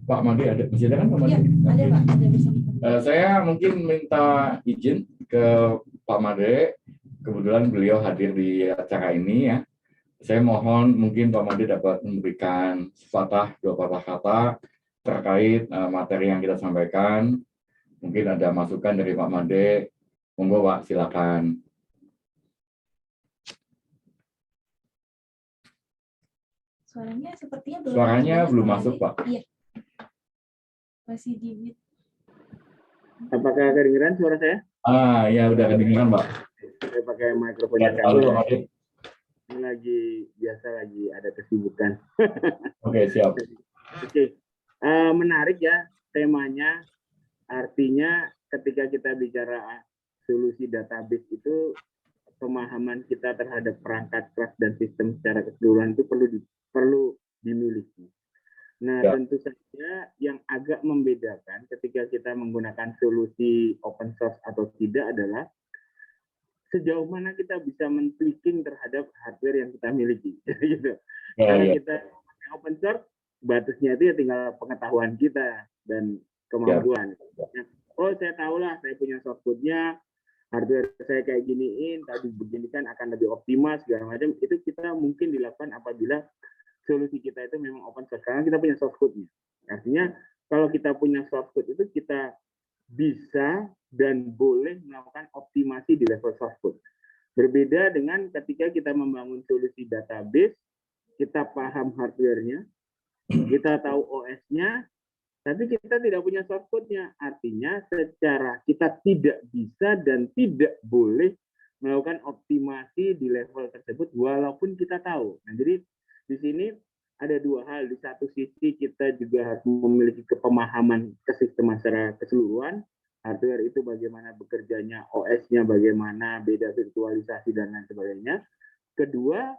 Pak Made, ada masih ada kan Pak Made? Ya, ada Pak, ada bersama. Saya mungkin minta izin ke Pak Made, kebetulan beliau hadir di acara ini ya. Saya mohon mungkin Pak Made dapat memberikan dua patah kata terkait materi yang kita sampaikan. Mungkin ada masukan dari Pak Made. Monggo Pak, silakan. Suaranya sepertinya belum masuk Pak. Iya. Masih di mute. Apakah kedengeran suara saya? Ya udah kedengeran Pak. Saya pakai mikrofonnya Pak. Lagi ada kesibukan. Oke, siap. Oke. Menarik ya temanya. Artinya ketika kita bicara solusi database itu, pemahaman kita terhadap perangkat kelas dan sistem secara keseluruhan itu perlu dimiliki. Nah, tentu saja yang agak membedakan ketika kita menggunakan solusi open source atau tidak adalah sejauh mana kita bisa men-tweaking terhadap hardware yang kita miliki. Gitu. Ya, Karena ya. kita open source, batasnya itu ya tinggal pengetahuan kita dan kemampuan. Oh, saya tahu lah, saya punya source code-nya, hardware saya kayak giniin, tadi begini kan akan lebih optimal, segala macam. Itu kita mungkin dilakukan apabila solusi kita itu memang open source, karena kita punya source code-nya. Artinya, kalau kita punya source code itu kita bisa dan boleh melakukan optimasi di level source code. Berbeda dengan ketika kita membangun solusi database, kita paham hardware-nya, kita tahu OS-nya, tapi kita tidak punya source code-nya. Artinya secara kita tidak bisa dan tidak boleh melakukan optimasi di level tersebut walaupun kita tahu. Nah, jadi di sini ada dua hal. Di satu sisi kita juga harus memiliki kepemahaman kesisteman secara keseluruhan. Hardware itu bagaimana bekerjanya, OS-nya bagaimana, beda virtualisasi dan lain sebagainya. Kedua,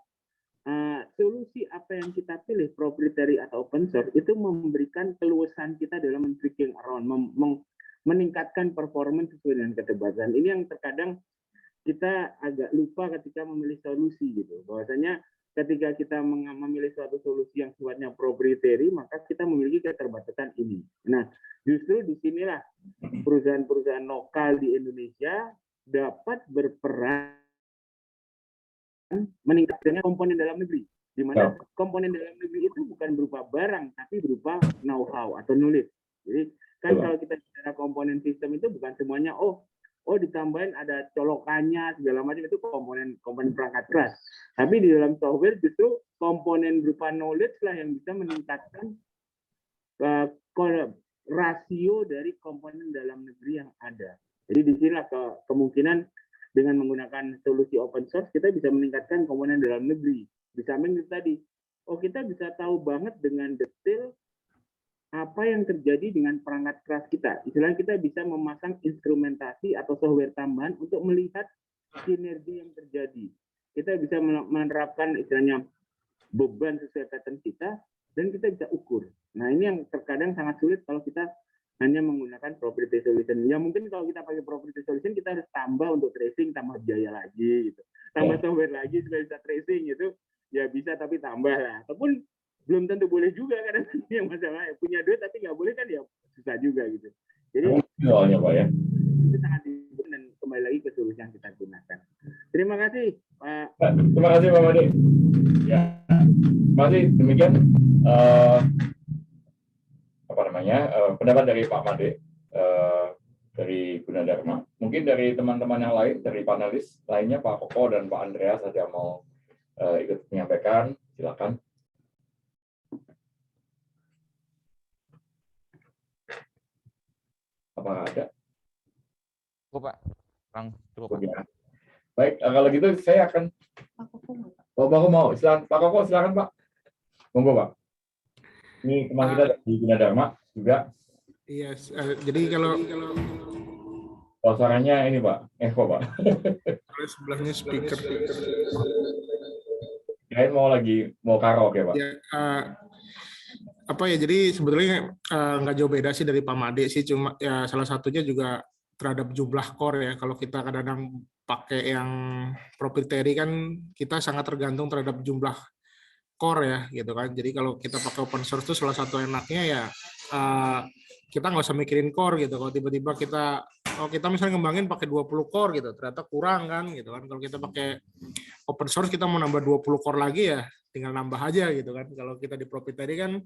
solusi apa yang kita pilih, proprietary atau open source, itu memberikan keluasan kita dalam men-tweaking around, meningkatkan performance sesuai dengan keterbatasan. Ini yang terkadang kita agak lupa ketika memilih solusi gitu. Bahwasanya ketika kita memilih suatu solusi yang sifatnya proprietary, maka kita memiliki keterbatasan ini. Nah, justru disinilah perusahaan-perusahaan lokal di Indonesia dapat berperan meningkatkan komponen dalam negeri, di mana komponen dalam negeri itu bukan berupa barang, tapi berupa know-how atau knowledge. Jadi kan kalau kita bicara komponen sistem itu bukan semuanya ditambahin ada colokannya segala macam, itu komponen perangkat keras. Tapi di dalam software justru komponen berupa knowledge lah yang bisa meningkatkan rasio dari komponen dalam negeri yang ada. Jadi di sinilah kemungkinan dengan menggunakan solusi open source kita bisa meningkatkan komponen dalam negeri. Di samping itu tadi, kita bisa tahu banget dengan detail apa yang terjadi dengan perangkat keras kita. Istilahnya kita bisa memasang instrumentasi atau software tambahan untuk melihat sinergi yang terjadi. Kita bisa menerapkan istilahnya beban sesuai pattern kita, dan kita bisa ukur. Nah, ini yang terkadang sangat sulit kalau kita hanya menggunakan proprietary solution. Ya mungkin kalau kita pakai proprietary solution, kita harus tambah untuk tracing, tambah biaya lagi, gitu. Tambah software lagi supaya bisa tracing, gitu. Ya bisa, tapi tambah lah. Ataupun belum tentu boleh juga, kadang yang masalah punya duit tapi nggak boleh kan, ya susah juga gitu. Jadi soalnya Pak ya. Itu sangat dibutuhkan, dan kembali lagi ke solusi yang kita gunakan. Terima kasih Pak. Terima kasih Pak Made. Ya, terima kasih. Demikian pendapat dari Pak Made dari Gunadarma. Mungkin dari teman-teman yang lain, dari panelis lainnya Pak Koko dan Pak Andreas ada yang mau ikut menyampaikan, silakan. Apa ada? Cukup Pak, cukup Pak. Ya. Baik, kalau gitu saya akan. Pak Koko mau, silakan. Pak Koko silakan Pak. Monggo Pak. Ini teman kita dari Gunadarma juga. Iya, jadi kalau suaranya ini Pak, echo Pak. kalau sebelahnya speaker. Kirain mau karaoke Pak. Ya, jadi sebetulnya nggak jauh beda sih dari Pak Made sih, cuma ya salah satunya juga terhadap jumlah core ya. Kalau kita kadang-kadang pakai yang proprietary kan kita sangat tergantung terhadap jumlah core ya gitu kan. Jadi kalau kita pakai open source itu salah satu enaknya ya kita nggak usah mikirin core gitu. Kalau tiba-tiba kita misalnya ngembangin pakai 20 core gitu, ternyata kurang kan gitu kan. Kalau kita pakai open source kita mau nambah 20 core lagi ya tinggal nambah aja gitu kan. Kalau kita di proprietary kan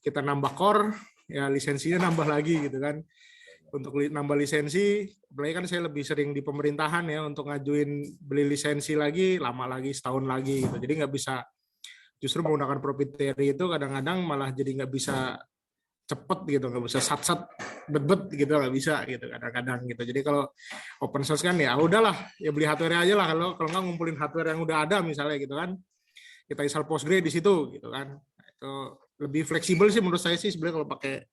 kita nambah core ya lisensinya nambah lagi gitu kan. Untuk nambah lisensi, apalagi kan saya lebih sering di pemerintahan ya, untuk ngajuin beli lisensi lagi lama lagi, setahun lagi gitu. Jadi nggak bisa, justru menggunakan proprietary itu kadang-kadang malah jadi nggak bisa cepet gitu, nggak bisa sat-sat bet-bet gitu, nggak bisa gitu kadang-kadang gitu. Jadi kalau open source kan ya udahlah, ya beli hardware aja lah, kalau nggak ngumpulin hardware yang udah ada misalnya gitu kan, kita install Postgre di situ gitu kan. Itu lebih fleksibel sih menurut saya sih sebenarnya kalau pakai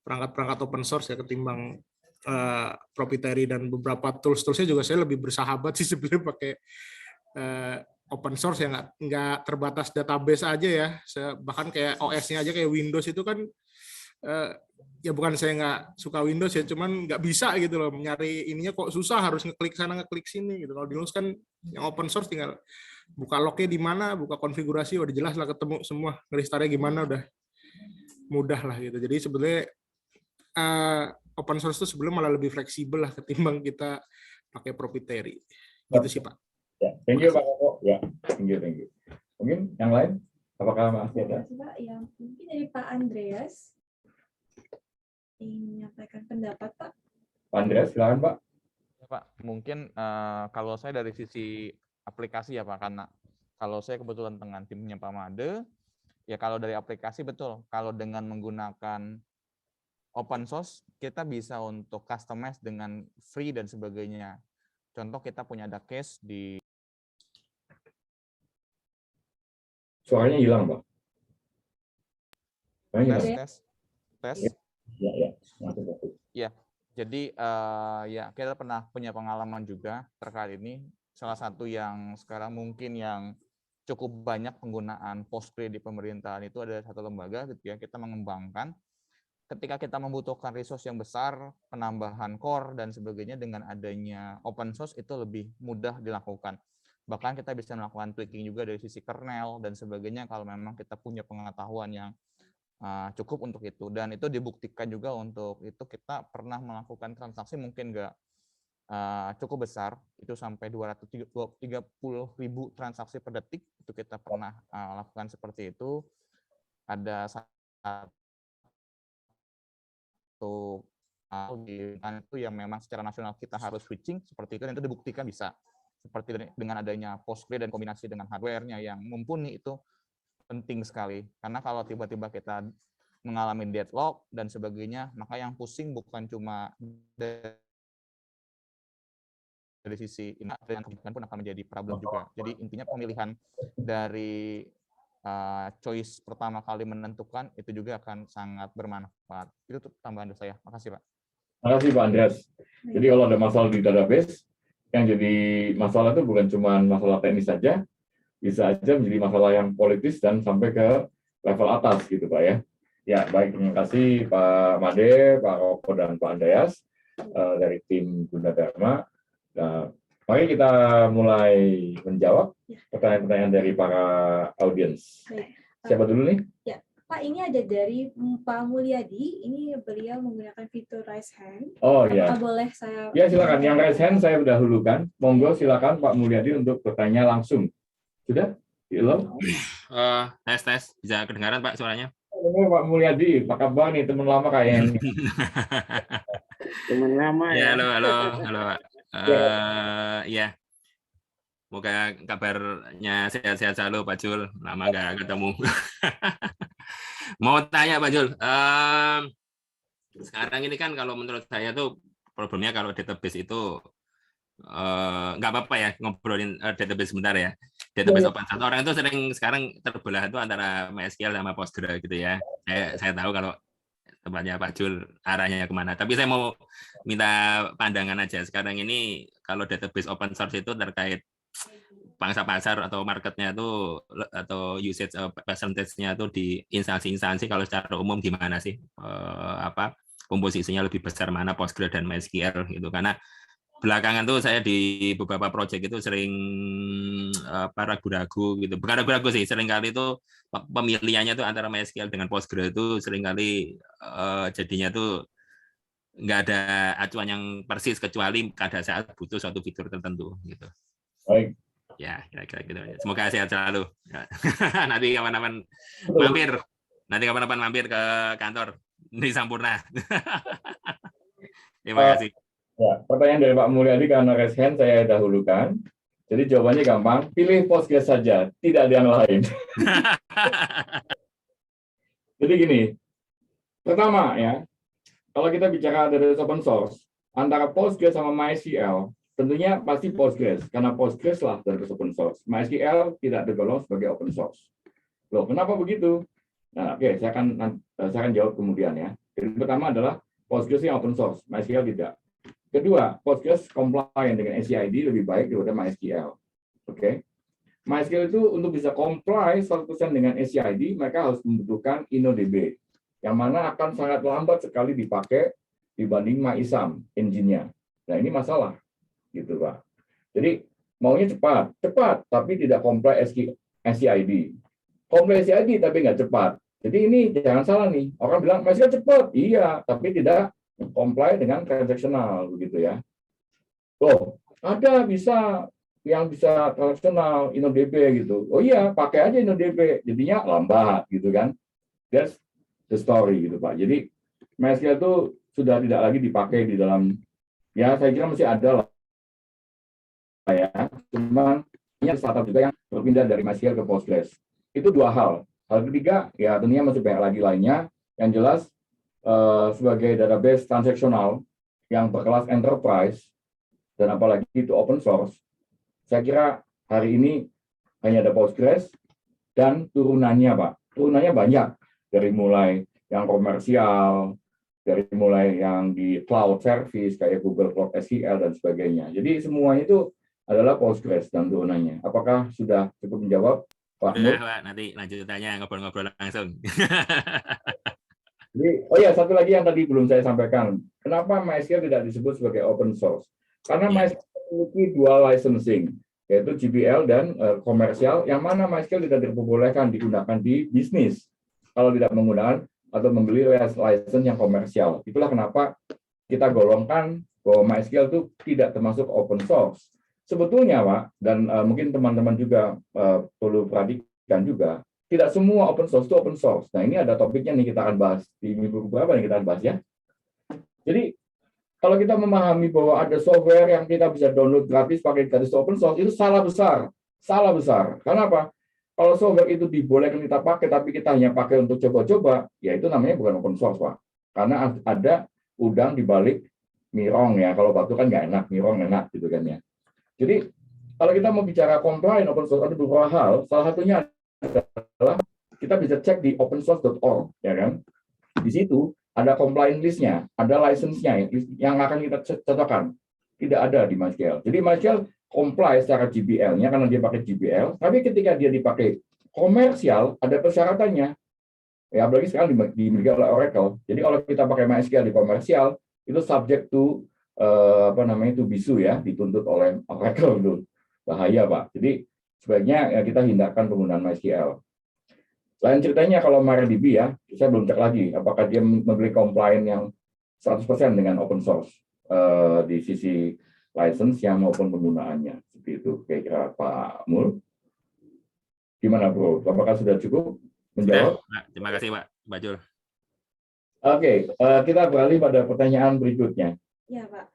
perangkat-perangkat open source ya ketimbang proprietary, dan beberapa tools-toolsnya juga saya lebih bersahabat sih sebenarnya pakai open source ya, nggak terbatas database aja ya, bahkan kayak OS-nya aja kayak Windows itu kan ya bukan saya nggak suka Windows ya, cuman nggak bisa gitu loh, nyari ininya kok susah, harus ngeklik sana ngeklik sini gitu. Kalau di Linux kan yang open source tinggal buka lognya di mana, buka konfigurasi, udah jelas lah, ketemu semua, ngelistarnya gimana, udah mudah lah gitu. Jadi sebenarnya open source itu sebelum malah lebih fleksibel lah ketimbang kita pakai proprietary. Gitu sih Pak. Ya, thank you Pak Koko. Ya, thank you. Mungkin yang lain? Apakah masih ada? Pak, yang mungkin dari Pak Andreas ingin menyampaikan pendapat Pak. Pak Andreas, silakan Pak. Ya, Pak, mungkin kalau saya dari sisi aplikasi ya Pak, karena kalau saya kebetulan dengan timnya Pak Made, ya kalau dari aplikasi betul, kalau dengan menggunakan open source, kita bisa untuk customize dengan free dan sebagainya. Contoh kita punya ada case di... Suaranya hilang Pak. Tes. Ya, jadi ya kita pernah punya pengalaman juga terkait ini. Salah satu yang sekarang mungkin yang cukup banyak penggunaan Postgre di pemerintahan itu ada satu lembaga gitu ya, kita mengembangkan ketika kita membutuhkan resource yang besar, penambahan core dan sebagainya, dengan adanya open source itu lebih mudah dilakukan. Bahkan kita bisa melakukan tweaking juga dari sisi kernel dan sebagainya kalau memang kita punya pengetahuan yang cukup untuk itu. Dan itu dibuktikan juga untuk itu kita pernah melakukan transaksi mungkin nggak cukup besar, itu sampai 230.000 transaksi per detik, itu kita pernah lakukan seperti itu. Ada satu itu yang memang secara nasional kita harus switching seperti itu, dan itu dibuktikan bisa. Seperti dengan adanya Postgre dan kombinasi dengan hardware-nya yang mumpuni, itu penting sekali. Karena kalau tiba-tiba kita mengalami deadlock dan sebagainya, maka yang pusing bukan cuma dari sisi ini, yang kemudian pun akan menjadi problem juga. Jadi intinya pemilihan dari choice pertama kali menentukan itu juga akan sangat bermanfaat. Itu tambahan dari saya. Makasih Pak. Makasih Pak Andreas. Jadi kalau ada masalah di database, yang jadi masalah itu bukan cuma masalah teknis saja, bisa aja menjadi masalah yang politis dan sampai ke level atas gitu Pak ya. Ya baik, terima kasih Pak Made, Pak Koko dan Pak Andreas dari tim Gunadarma. Nah, mari kita mulai menjawab pertanyaan-pertanyaan dari para audiens. Siapa dulu nih? Ya, Pak, ini ada dari Pak Mulyadi. Ini beliau menggunakan fitur raise hand. Oh ya. Boleh saya? Ya silakan. Yang raise hand saya dahulukan. Monggo silakan Pak Mulyadi untuk bertanya langsung. Sudah? Halo? Tes. Bisa kedengaran Pak suaranya? Pak Mulyadi, apa kabar nih, teman lama kayaknya? Teman lama ya. ya. Halo Pak. Ya. Moga kabarnya sehat-sehat selalu Pak Jul. Lama nggak ketemu. Mau tanya Pak Jul. Sekarang ini kan kalau menurut saya tuh problemnya kalau database itu nggak apa-apa ya ngobrolin database sebentar ya. Database open source. Orang itu sering sekarang terbelah itu antara MySQL sama Postgre gitu ya. Saya tahu kalau tempatnya Pak Jul arahnya kemana. Tapi saya mau minta pandangan aja. Sekarang ini kalau database open source itu terkait pangsa pasar atau marketnya itu atau usage percentage-nya itu di instansi-instansi kalau secara umum gimana sih? Komposisinya lebih besar mana Postgre dan MySQL gitu. Karena belakangan tuh saya di beberapa project itu sering ragu-ragu gitu. Bukan ragu-ragu sih, seringkali itu pemilihannya tuh antara MySQL dengan Postgre itu seringkali jadinya tuh nggak ada acuan yang persis kecuali pada saat butuh suatu fitur tertentu gitu. Baik. Ya, kira-kira gitu. Semoga sehat selalu. Nanti kapan-kapan mampir ke kantor di Sampurna. Terima kasih. Ya, pertanyaan dari Pak Mulyadi karena raise hand saya dahulukan. Jadi jawabannya gampang, pilih Postgre saja, tidak ada yang lain. Jadi gini, pertama ya, kalau kita bicara dari open source, antara Postgre sama MySQL, tentunya pasti Postgres, karena Postgres lah dari open source. MySQL tidak tergolong sebagai open source. Loh, kenapa begitu? Nah, oke, saya akan jawab kemudian ya. Jadi pertama adalah Postgres yang open source, MySQL tidak. Kedua, Postgres compliant dengan ACID lebih baik daripada MySQL. Oke. MySQL itu untuk bisa comply 100% dengan ACID, mereka harus membutuhkan InnoDB. yang mana akan sangat lambat sekali dipakai dibanding MyISAM engine-nya. Nah, ini masalah, gitu Pak. Jadi maunya cepat, tapi tidak comply SCID. Comply SCID tapi nggak cepat. Jadi ini jangan salah nih, orang bilang MySQL cepat, iya, tapi tidak comply dengan transaksional, begitu ya. Oh, ada yang bisa transaksional InnoDB gitu. Oh iya, pakai aja InnoDB, jadinya lambat gitu kan. That's the story gitu Pak. Jadi MySQL itu sudah tidak lagi dipakai di dalam, ya saya kira masih ada lah ya. Cuman ini startup juga yang berpindah dari MySQL ke Postgres. Itu dua hal. Hal ketiga, ya tentunya masih banyak lagi lainnya. Yang jelas sebagai database transaksional yang berkelas enterprise dan apalagi itu open source, saya kira hari ini hanya ada Postgres dan turunannya Pak. Turunannya banyak, dari mulai yang komersial, dari mulai yang di cloud service kayak Google Cloud SQL dan sebagainya. Jadi semuanya itu adalah Postgres dan turunannya. Apakah sudah cukup menjawab, Pak Nur? Pak, nanti lanjut tanya, ngobrol-ngobrol langsung. Jadi, oh ya, satu lagi yang tadi belum saya sampaikan. Kenapa MySQL tidak disebut sebagai open source? Karena MySQL memiliki dual licensing, yaitu GPL dan komersial, yang mana MySQL tidak diperbolehkan digunakan di bisnis kalau tidak menggunakan atau membeli license yang komersial. Itulah kenapa kita golongkan bahwa MySQL itu tidak termasuk open source. Sebetulnya, Pak, dan mungkin teman-teman juga perlu perhatikan juga, tidak semua open source itu open source. Nah, ini ada topiknya nih, kita akan bahas di minggu berapa nih kita akan bahas ya. Jadi, kalau kita memahami bahwa ada software yang kita bisa download gratis pakai gratis open source, itu salah besar. Salah besar. Karena apa? Kalau software itu dibolehkan kita pakai, tapi kita hanya pakai untuk coba-coba, ya itu namanya bukan open source, Pak. Karena ada udang di balik mirong ya. Kalau batu kan nggak enak, mirong enak gitu kan ya. Jadi, kalau kita mau bicara compliant open source, ada beberapa hal. Salah satunya adalah kita bisa cek di opensource.org, ya kan? Di situ ada compliant list-nya, ada license-nya yang akan kita cocokkan. Tidak ada di MySQL. Jadi MySQL comply secara GPL-nya karena dia pakai GPL, tapi ketika dia dipakai komersial ada persyaratannya. Ya, apalagi sekarang dimiliki oleh Oracle. Jadi kalau kita pakai MySQL di komersial, itu subject to to bisu ya, dituntut oleh Oracle itu. Bahaya, Pak. Jadi sebaiknya ya kita hindarkan penggunaan MySQL. Lain ceritanya kalau MariaDB ya, saya belum cek lagi apakah dia membeli compliant yang 100% dengan open source di sisi license-nya maupun penggunaannya. Seperti itu kira-kira Pak Mul. Gimana Bro? Apakah sudah cukup menjawab? Sudah, terima kasih Pak Bajul. Oke, kita beralih pada pertanyaan berikutnya. Ya Pak.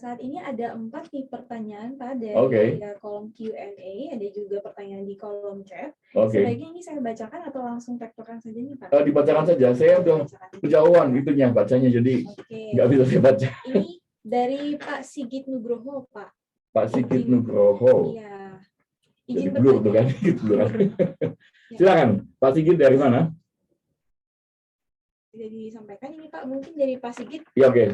Saat ini ada 4 nih pertanyaan Pak dari kolom Q&A, ada juga pertanyaan di kolom chat. Sebaiknya ini saya bacakan atau langsung tektokan saja nih Pak? Dibacakan saja, saya udah kejauhan itunya bacanya, jadi nggak bisa saya baca. Ini dari Pak Sigit Nugroho Pak. Pak Sigit Nugroho. Iya. Izin blur tuh kan? Silakan, Pak Sigit dari mana? Tidak disampaikan ini Pak, mungkin dari Pak Sigit. Iya, oke.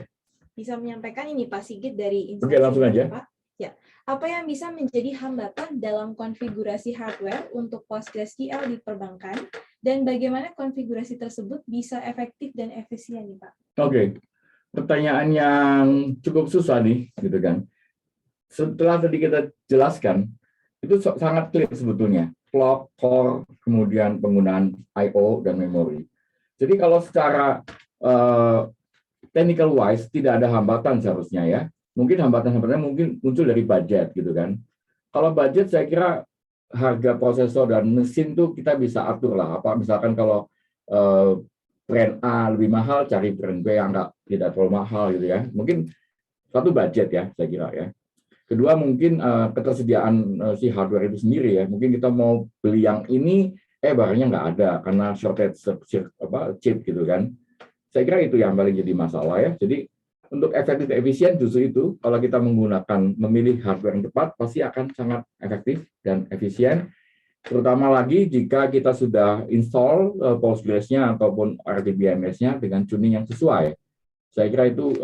Bisa menyampaikan ini Pak Sigit dari Oke, langsung aja. Pak. Ya. Apa yang bisa menjadi hambatan dalam konfigurasi hardware untuk PostgreSQL di perbankan dan bagaimana konfigurasi tersebut bisa efektif dan efisien nih Pak? Oke. Pertanyaan yang cukup susah nih, gitu kan. Setelah tadi kita jelaskan, itu sangat clear sebetulnya. Clock, core, kemudian penggunaan I/O dan memori. Jadi kalau secara technical wise tidak ada hambatan seharusnya ya. Mungkin hambatan-hambatannya mungkin muncul dari budget gitu kan. Kalau budget saya kira harga prosesor dan mesin tuh kita bisa atur lah. Apa misalkan kalau brand A lebih mahal, cari brand B yang tidak terlalu mahal gitu ya. Mungkin satu budget ya saya kira ya. Kedua mungkin ketersediaan si hardware itu sendiri ya. Mungkin kita mau beli yang ini, barangnya nggak ada karena shortage chip gitu kan. Saya kira itu yang paling jadi masalah ya. Jadi untuk efektif dan efisien justru itu kalau kita memilih hardware yang tepat pasti akan sangat efektif dan efisien. Terutama lagi jika kita sudah install Postgres-nya ataupun RDBMS-nya dengan tuning yang sesuai. Saya kira itu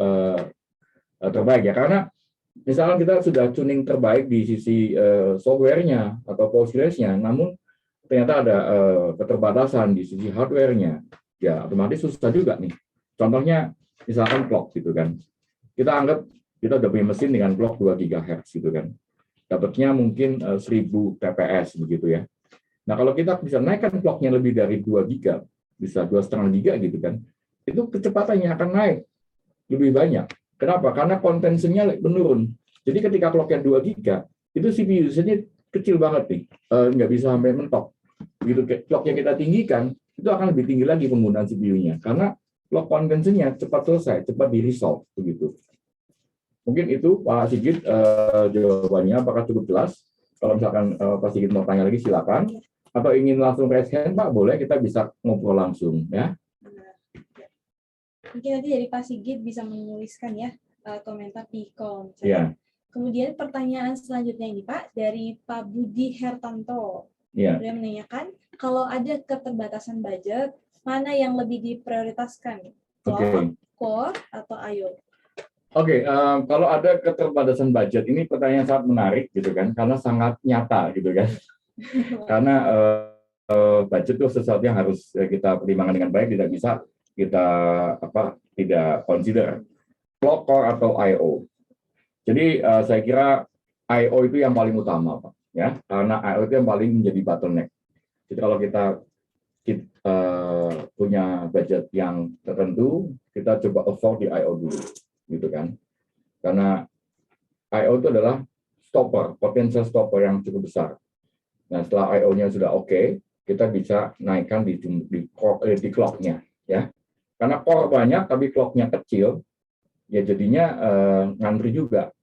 terbaik ya. Karena misalnya kita sudah tuning terbaik di sisi software-nya atau Postgres-nya, namun ternyata ada keterbatasan di sisi hardware-nya. ya otomatis susah juga nih. Contohnya misalkan clock gitu kan. Kita anggap kita udah punya mesin dengan clock 2 GHz gitu kan. Dapatnya mungkin 1000 TPS begitu ya. Nah, kalau kita bisa naikkan clocknya lebih dari 2 giga, bisa 2,5 giga gitu kan, itu kecepatannya akan naik lebih banyak. Kenapa? Karena kontensinya menurun. Jadi ketika clocknya 2 giga, itu CPU usage-nya kecil banget nih, nggak bisa sampai mentok. Begitu clocknya kita tinggikan, itu akan lebih tinggi lagi penggunaan CPU-nya. Karena clock kontensinya cepat selesai, cepat di-resolve. Begitu. Mungkin itu Pak Sigit jawabannya, apakah cukup jelas? Kalau misalkan Pak Sigit mau tanya lagi, silakan. Atau ingin langsung raise hand, Pak, boleh, kita bisa ngobrol langsung. Ya. Mungkin nanti dari Pak Sigit bisa menuliskan ya komentar di kolom chat. Ya. Kemudian pertanyaan selanjutnya ini Pak, dari Pak Budi Hertanto. Ya. Dia menanyakan, kalau ada keterbatasan budget, mana yang lebih diprioritaskan? Clock, core, atau I/O? Oke, kalau ada keterbatasan budget, ini pertanyaan sangat menarik gitu kan, karena sangat nyata gitu kan. Karena budget itu sesuatu yang harus kita pertimbangkan dengan baik, tidak bisa kita tidak consider. Clock, core, atau I/O. Jadi saya kira I/O itu yang paling utama, Pak, ya, karena I/O itu yang paling menjadi bottleneck. Jadi kalau kita punya budget yang tertentu, kita coba afford di I/O dulu, gitu kan? Karena I/O itu adalah stopper, potensial stopper yang cukup besar. Nah, setelah I/O-nya sudah oke, kita bisa naikkan di clock-nya, ya. Karena core banyak, tapi clock-nya kecil, ya jadinya ngantri juga.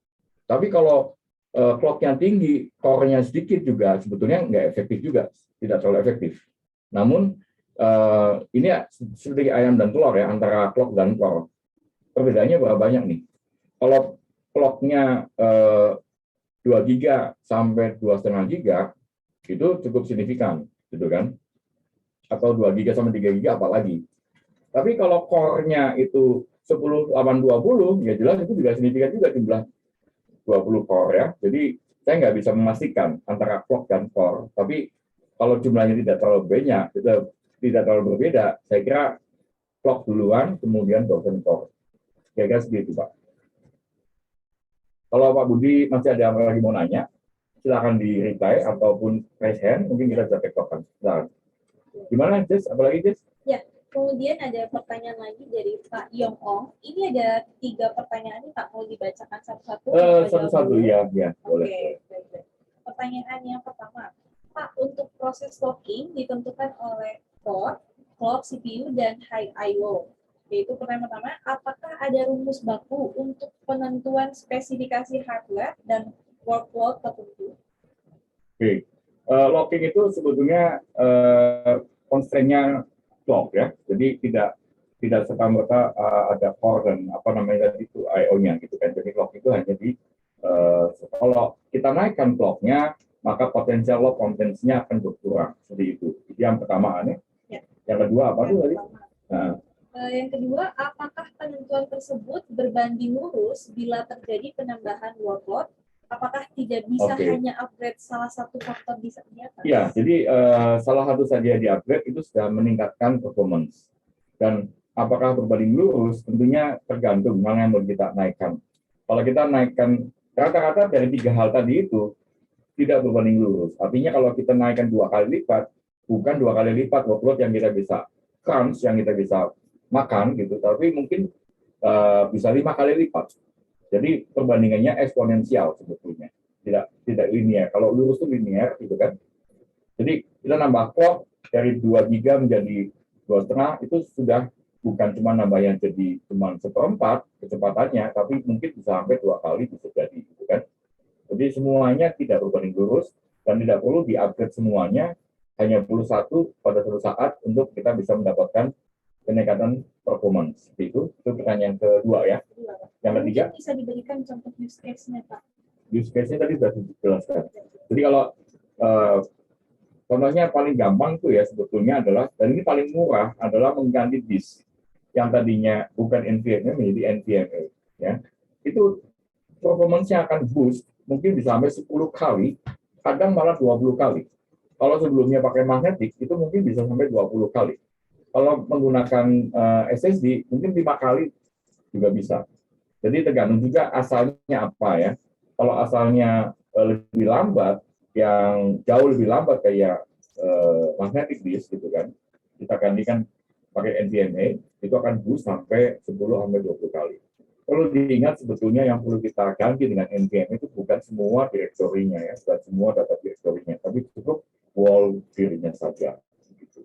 Tapi kalau clock-nya tinggi, core-nya sedikit juga, sebetulnya nggak efektif juga, tidak terlalu efektif. Namun, ini seperti ayam dan telur ya, antara clock dan core. Perbedaannya berapa banyak nih? Kalau clock-nya 2 giga sampai 2,5 giga, itu cukup signifikan, gitu kan? Atau 2 giga sampai 3 giga apalagi. Tapi kalau core-nya itu 10/820, ya jelas itu juga signifikan juga jumlah 20 core ya. Jadi saya nggak bisa memastikan antara clock dan core. Tapi kalau jumlahnya tidak terlalu banyak, tidak terlalu berbeda, saya kira clock duluan, kemudian dosen core. Kira-kira seperti itu, Pak. Kalau Pak Budi masih ada yang lagi mau nanya, silakan di-reply ataupun raise hand, mungkin kita bisa tektokan. Nah, gimana, Jess? Apalagi, Jess? Ya, kemudian ada pertanyaan lagi dari Pak Yong Ong. Ini ada 3 pertanyaan nih, Pak. Mau dibacakan satu-satu? Satu-satu, ya, boleh. Oke. Pertanyaan yang pertama, Pak, untuk proses locking ditentukan oleh core, clock, CPU, dan high I/O. Yaitu pertanyaan pertama, apakah ada rumus baku untuk penentuan spesifikasi hardware dan workload tertentu? Oke. Locking itu sebetulnya constraint-nya clock ya. Jadi tidak serta-merta ada core dan itu I/O-nya gitu kan. Jadi clock itu hanya kalau kita naikkan clock-nya, maka potensial load kontensinya akan berkurang. Seperti itu. Itu yang pertama ya. Yang kedua apa tuh tadi? Yang kedua, apakah penentuan tersebut berbanding lurus bila terjadi penambahan workload? Apakah tidak bisa hanya upgrade salah satu faktor di atas? Ya, jadi salah satu saja di upgrade itu sudah meningkatkan performance. Dan apakah berbanding lurus? Tentunya tergantung mana yang mau kita naikkan. Kalau kita naikkan rata-rata dari 3 hal tadi itu tidak berbanding lurus. Artinya kalau kita naikkan 2 kali lipat, bukan 2 kali lipat workload yang kita bisa crunch, yang kita bisa makan gitu, tapi mungkin bisa 5 kali lipat. Jadi perbandingannya eksponensial sebetulnya, tidak linear. Kalau lurus itu linear, gitu kan. Jadi kita nambah clock dari 2 giga menjadi 2,5, itu sudah bukan cuma nambah yang jadi cuma 1/4 kecepatannya, tapi mungkin bisa sampai 2 kali bisa jadi, gitu kan. Jadi semuanya tidak berbanding lurus dan tidak perlu di-upgrade semuanya, hanya perlu satu pada suatu saat untuk kita bisa mendapatkan peningkatan performance. Itu pertanyaan kedua ya. Yang ketiga, mungkin bisa diberikan contoh use case-nya, Pak. Use case-nya tadi sudah dijelaskan. Jadi kalau contohnya paling gampang tuh ya sebetulnya adalah, dan ini paling murah, adalah mengganti disk yang tadinya bukan NVMe menjadi NVMe. Ya. Itu performance-nya akan boost, mungkin bisa sampai 10 kali, kadang malah 20 kali. Kalau sebelumnya pakai magnetik, itu mungkin bisa sampai 20 kali. Kalau menggunakan SSD mungkin 5 kali juga bisa. Jadi tergantung juga asalnya apa ya. Kalau asalnya lebih lambat, yang jauh lebih lambat kayak magnetic disk gitu kan, kita gantikan pakai NVMe, itu akan boost sampai 10-20 kali. Perlu diingat sebetulnya yang perlu kita ganti dengan NVMe itu bukan semua direktorinya ya, bukan semua data direktorinya, tapi cukup wall dirinya saja. Gitu.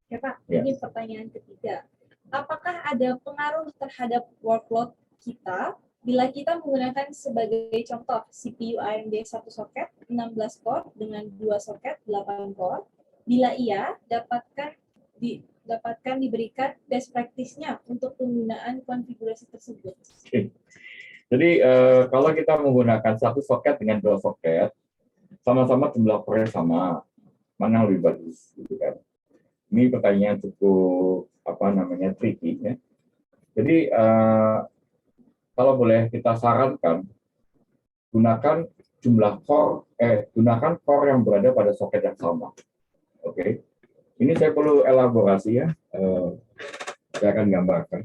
Ya Pak, Ya. ini pertanyaan ketiga. Apakah ada pengaruh terhadap workload kita bila kita menggunakan sebagai contoh CPU AMD 1 soket 16 core dengan 2 soket 8 core? Bila iya, dapatkan diberikan best practice-nya untuk penggunaan konfigurasi tersebut. Oke. Jadi kalau kita menggunakan 1 soket dengan 2 soket, sama-sama jumlah core sama, mana yang lebih bagus, gitu kan? Ini pertanyaan cukup tricky ya. Jadi kalau boleh kita sarankan, gunakan gunakan core yang berada pada soket yang sama. Oke. Ini saya perlu elaborasi ya. Saya akan gambarkan.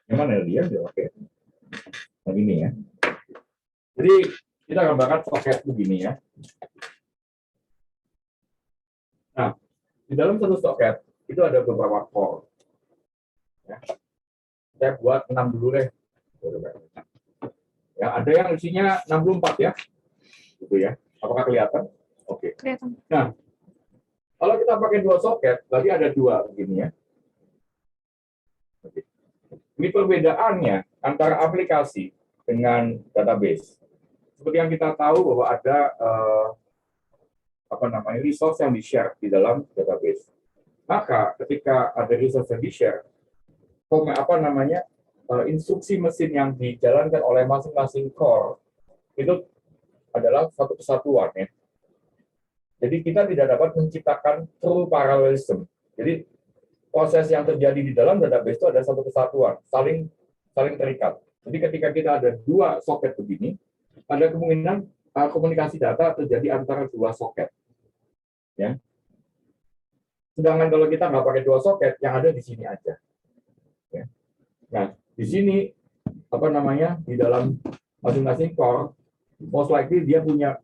Yang mana dia? Oke. Nah, ini ya. Jadi kita gambarkan soket begini ya. Nah, di dalam satu soket itu ada beberapa core. Ya. Saya buat 6 dulu deh. Ya, ada yang isinya 64 ya. Gitu ya. Apakah kelihatan? Oke. Kelihatan. Nah, kalau kita pakai 2 soket, berarti ada 2 begini ya. Oke. Ini perbedaannya antara aplikasi dengan database. Seperti yang kita tahu bahwa ada resource yang di-share di dalam database. Maka ketika ada resource yang di-share, instruksi mesin yang dijalankan oleh masing-masing core itu adalah satu kesatuan ya. Jadi kita tidak dapat menciptakan true parallelism. Jadi proses yang terjadi di dalam database itu ada satu kesatuan, saling terikat. Jadi ketika kita ada 2 soket begini, ada kemungkinan komunikasi data terjadi antara 2 soket. Ya. Sedangkan kalau kita nggak pakai 2 soket, yang ada di sini aja. Ya. Nah, di sini di dalam masing-masing core, most likely dia punya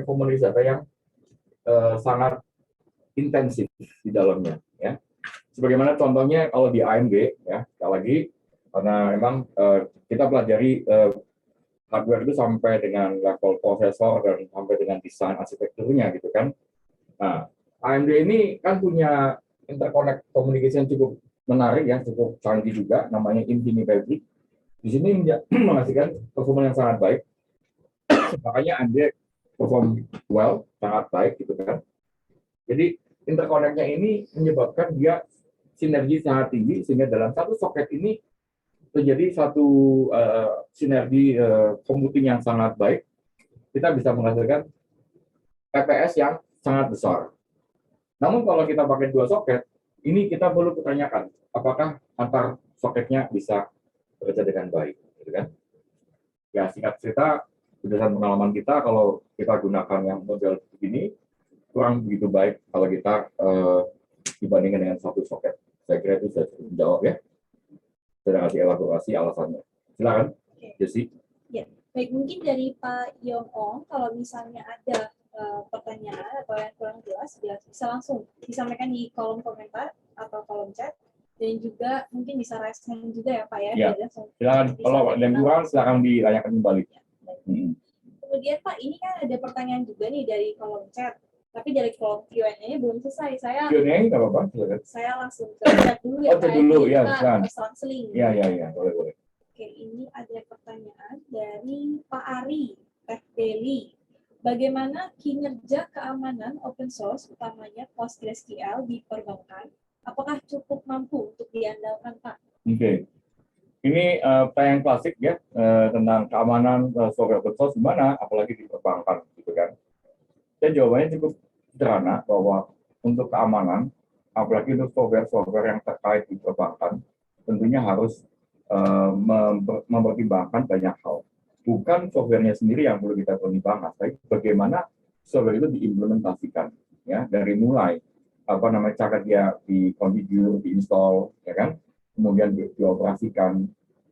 komunikasi data yang sangat intensif di dalamnya. Ya. Sebagaimana contohnya kalau di AMD, ya, sekali lagi, karena memang kita pelajari hardware itu sampai dengan level prosesor dan sampai dengan desain arsitekturnya gitu kan. Nah, AMD ini kan punya interconnect communication cukup menarik ya, cukup canggih juga, namanya InfiniBasis. Di sini menghasilkan performa yang sangat baik. Makanya AMD perform well, sangat baik gitu kan. Jadi interconnect-nya ini menyebabkan dia sinergi sangat tinggi sehingga dalam satu soket ini terjadi satu sinergi computing yang sangat baik. Kita bisa menghasilkan TPS yang sangat besar. Namun kalau kita pakai 2 soket, ini kita perlu pertanyakan apakah antar soketnya bisa bekerja dengan baik, gitu kan? Ya, singkat cerita, berdasarkan pengalaman kita, kalau kita gunakan yang model begini kurang begitu baik kalau kita dibandingkan dengan 1 soket. Saya kira itu sudah cukup menjawab ya. Saya kasih elaborasi alasannya. Silakan, Jesse. Ya, baik, mungkin dari Pak Yong Ong, kalau misalnya ada pertanyaan atau yang kurang jelas, bisa langsung disampaikan di kolom komentar atau kolom chat, dan juga mungkin bisa raise hand juga ya Pak ya. Ya, silakan. Kalau ada yang kurang, silakan ditanyakan kembali. Kemudian Pak, ini kan ada pertanyaan juga nih dari kolom chat, tapi dari kolom Q&A belum selesai. Q&A nggak apa-apa. Saya langsung ke chat dulu ya Pak. Dulu ya, selang-seling. Ya, boleh. Oke, ini ada pertanyaan dari Pak Ari, Teh Deli. Bagaimana kinerja keamanan open source, utamanya PostgreSQL di perbankan? Apakah cukup mampu untuk diandalkan, Pak? Oke. Ini pertanyaan klasik ya, tentang keamanan software open source gimana, apalagi di perbankan, gitu kan. Dan jawabannya cukup sederhana, bahwa untuk keamanan, apalagi untuk software yang terkait di perbankan, tentunya harus mempertimbangkan banyak hal. bukan softwarenya sendiri yang perlu kita bahas, tapi bagaimana software itu diimplementasikan, ya, dari mulai cara dia dikonfigure, diinstal, ya kan, kemudian dioperasikan,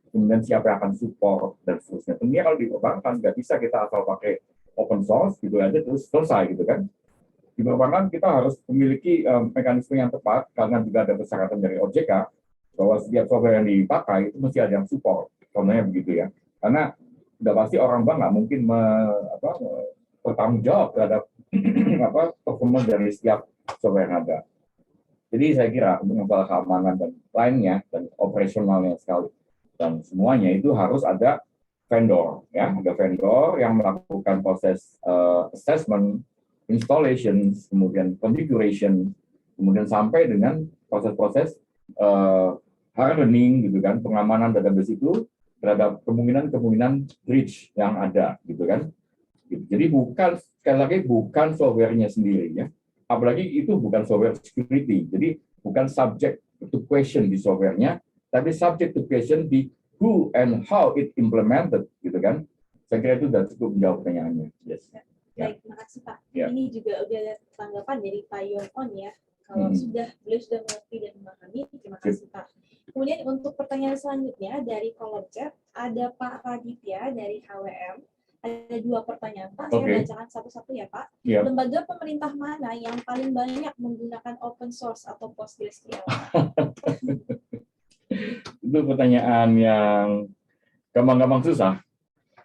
kemudian siapa yang akan support dan seterusnya. Tentunya kalau di perbankan nggak bisa kita asal pakai open source gitu aja terus selesai gitu kan. Di perbankan kita harus memiliki mekanisme yang tepat karena juga ada persyaratan dari OJK bahwa setiap software yang dipakai itu mesti ada yang support. Contohnya begitu ya. Karena udah pasti orang bank nggak mungkin bertanggung jawab terhadap performance dari setiap software yang ada. Jadi saya kira untuk masalah keamanan dan lainnya dan operasionalnya sekali dan semuanya itu harus ada vendor, ya, ada vendor yang melakukan proses assessment, installation, kemudian configuration, kemudian sampai dengan proses-proses hardening, gitu kan, pengamanan database itu terhadap kemungkinan breach yang ada, gitu kan. Jadi bukan, sekali lagi bukan softwarenya sendiri, ya. Apalagi itu bukan software security, jadi bukan subject to question di softwarenya, tapi subject to question di who and how it implemented, gitu kan. Saya kira itu sudah cukup menjawab pertanyaannya. Yes. Baik, terima kasih Pak. Ya. Ini juga udah ada tanggapan dari Pak Yon ya. Kalau beliau sudah mengerti dan memahami, terima kasih Pak. Kemudian untuk pertanyaan selanjutnya dari kolom chat, ada Pak Raditya dari HWM. Ada 2 pertanyaan Pak, saya bacakan satu-satu ya Pak. Yeah. Lembaga pemerintah mana yang paling banyak menggunakan open source atau PostgreSQL? Itu pertanyaan yang gampang-gampang susah.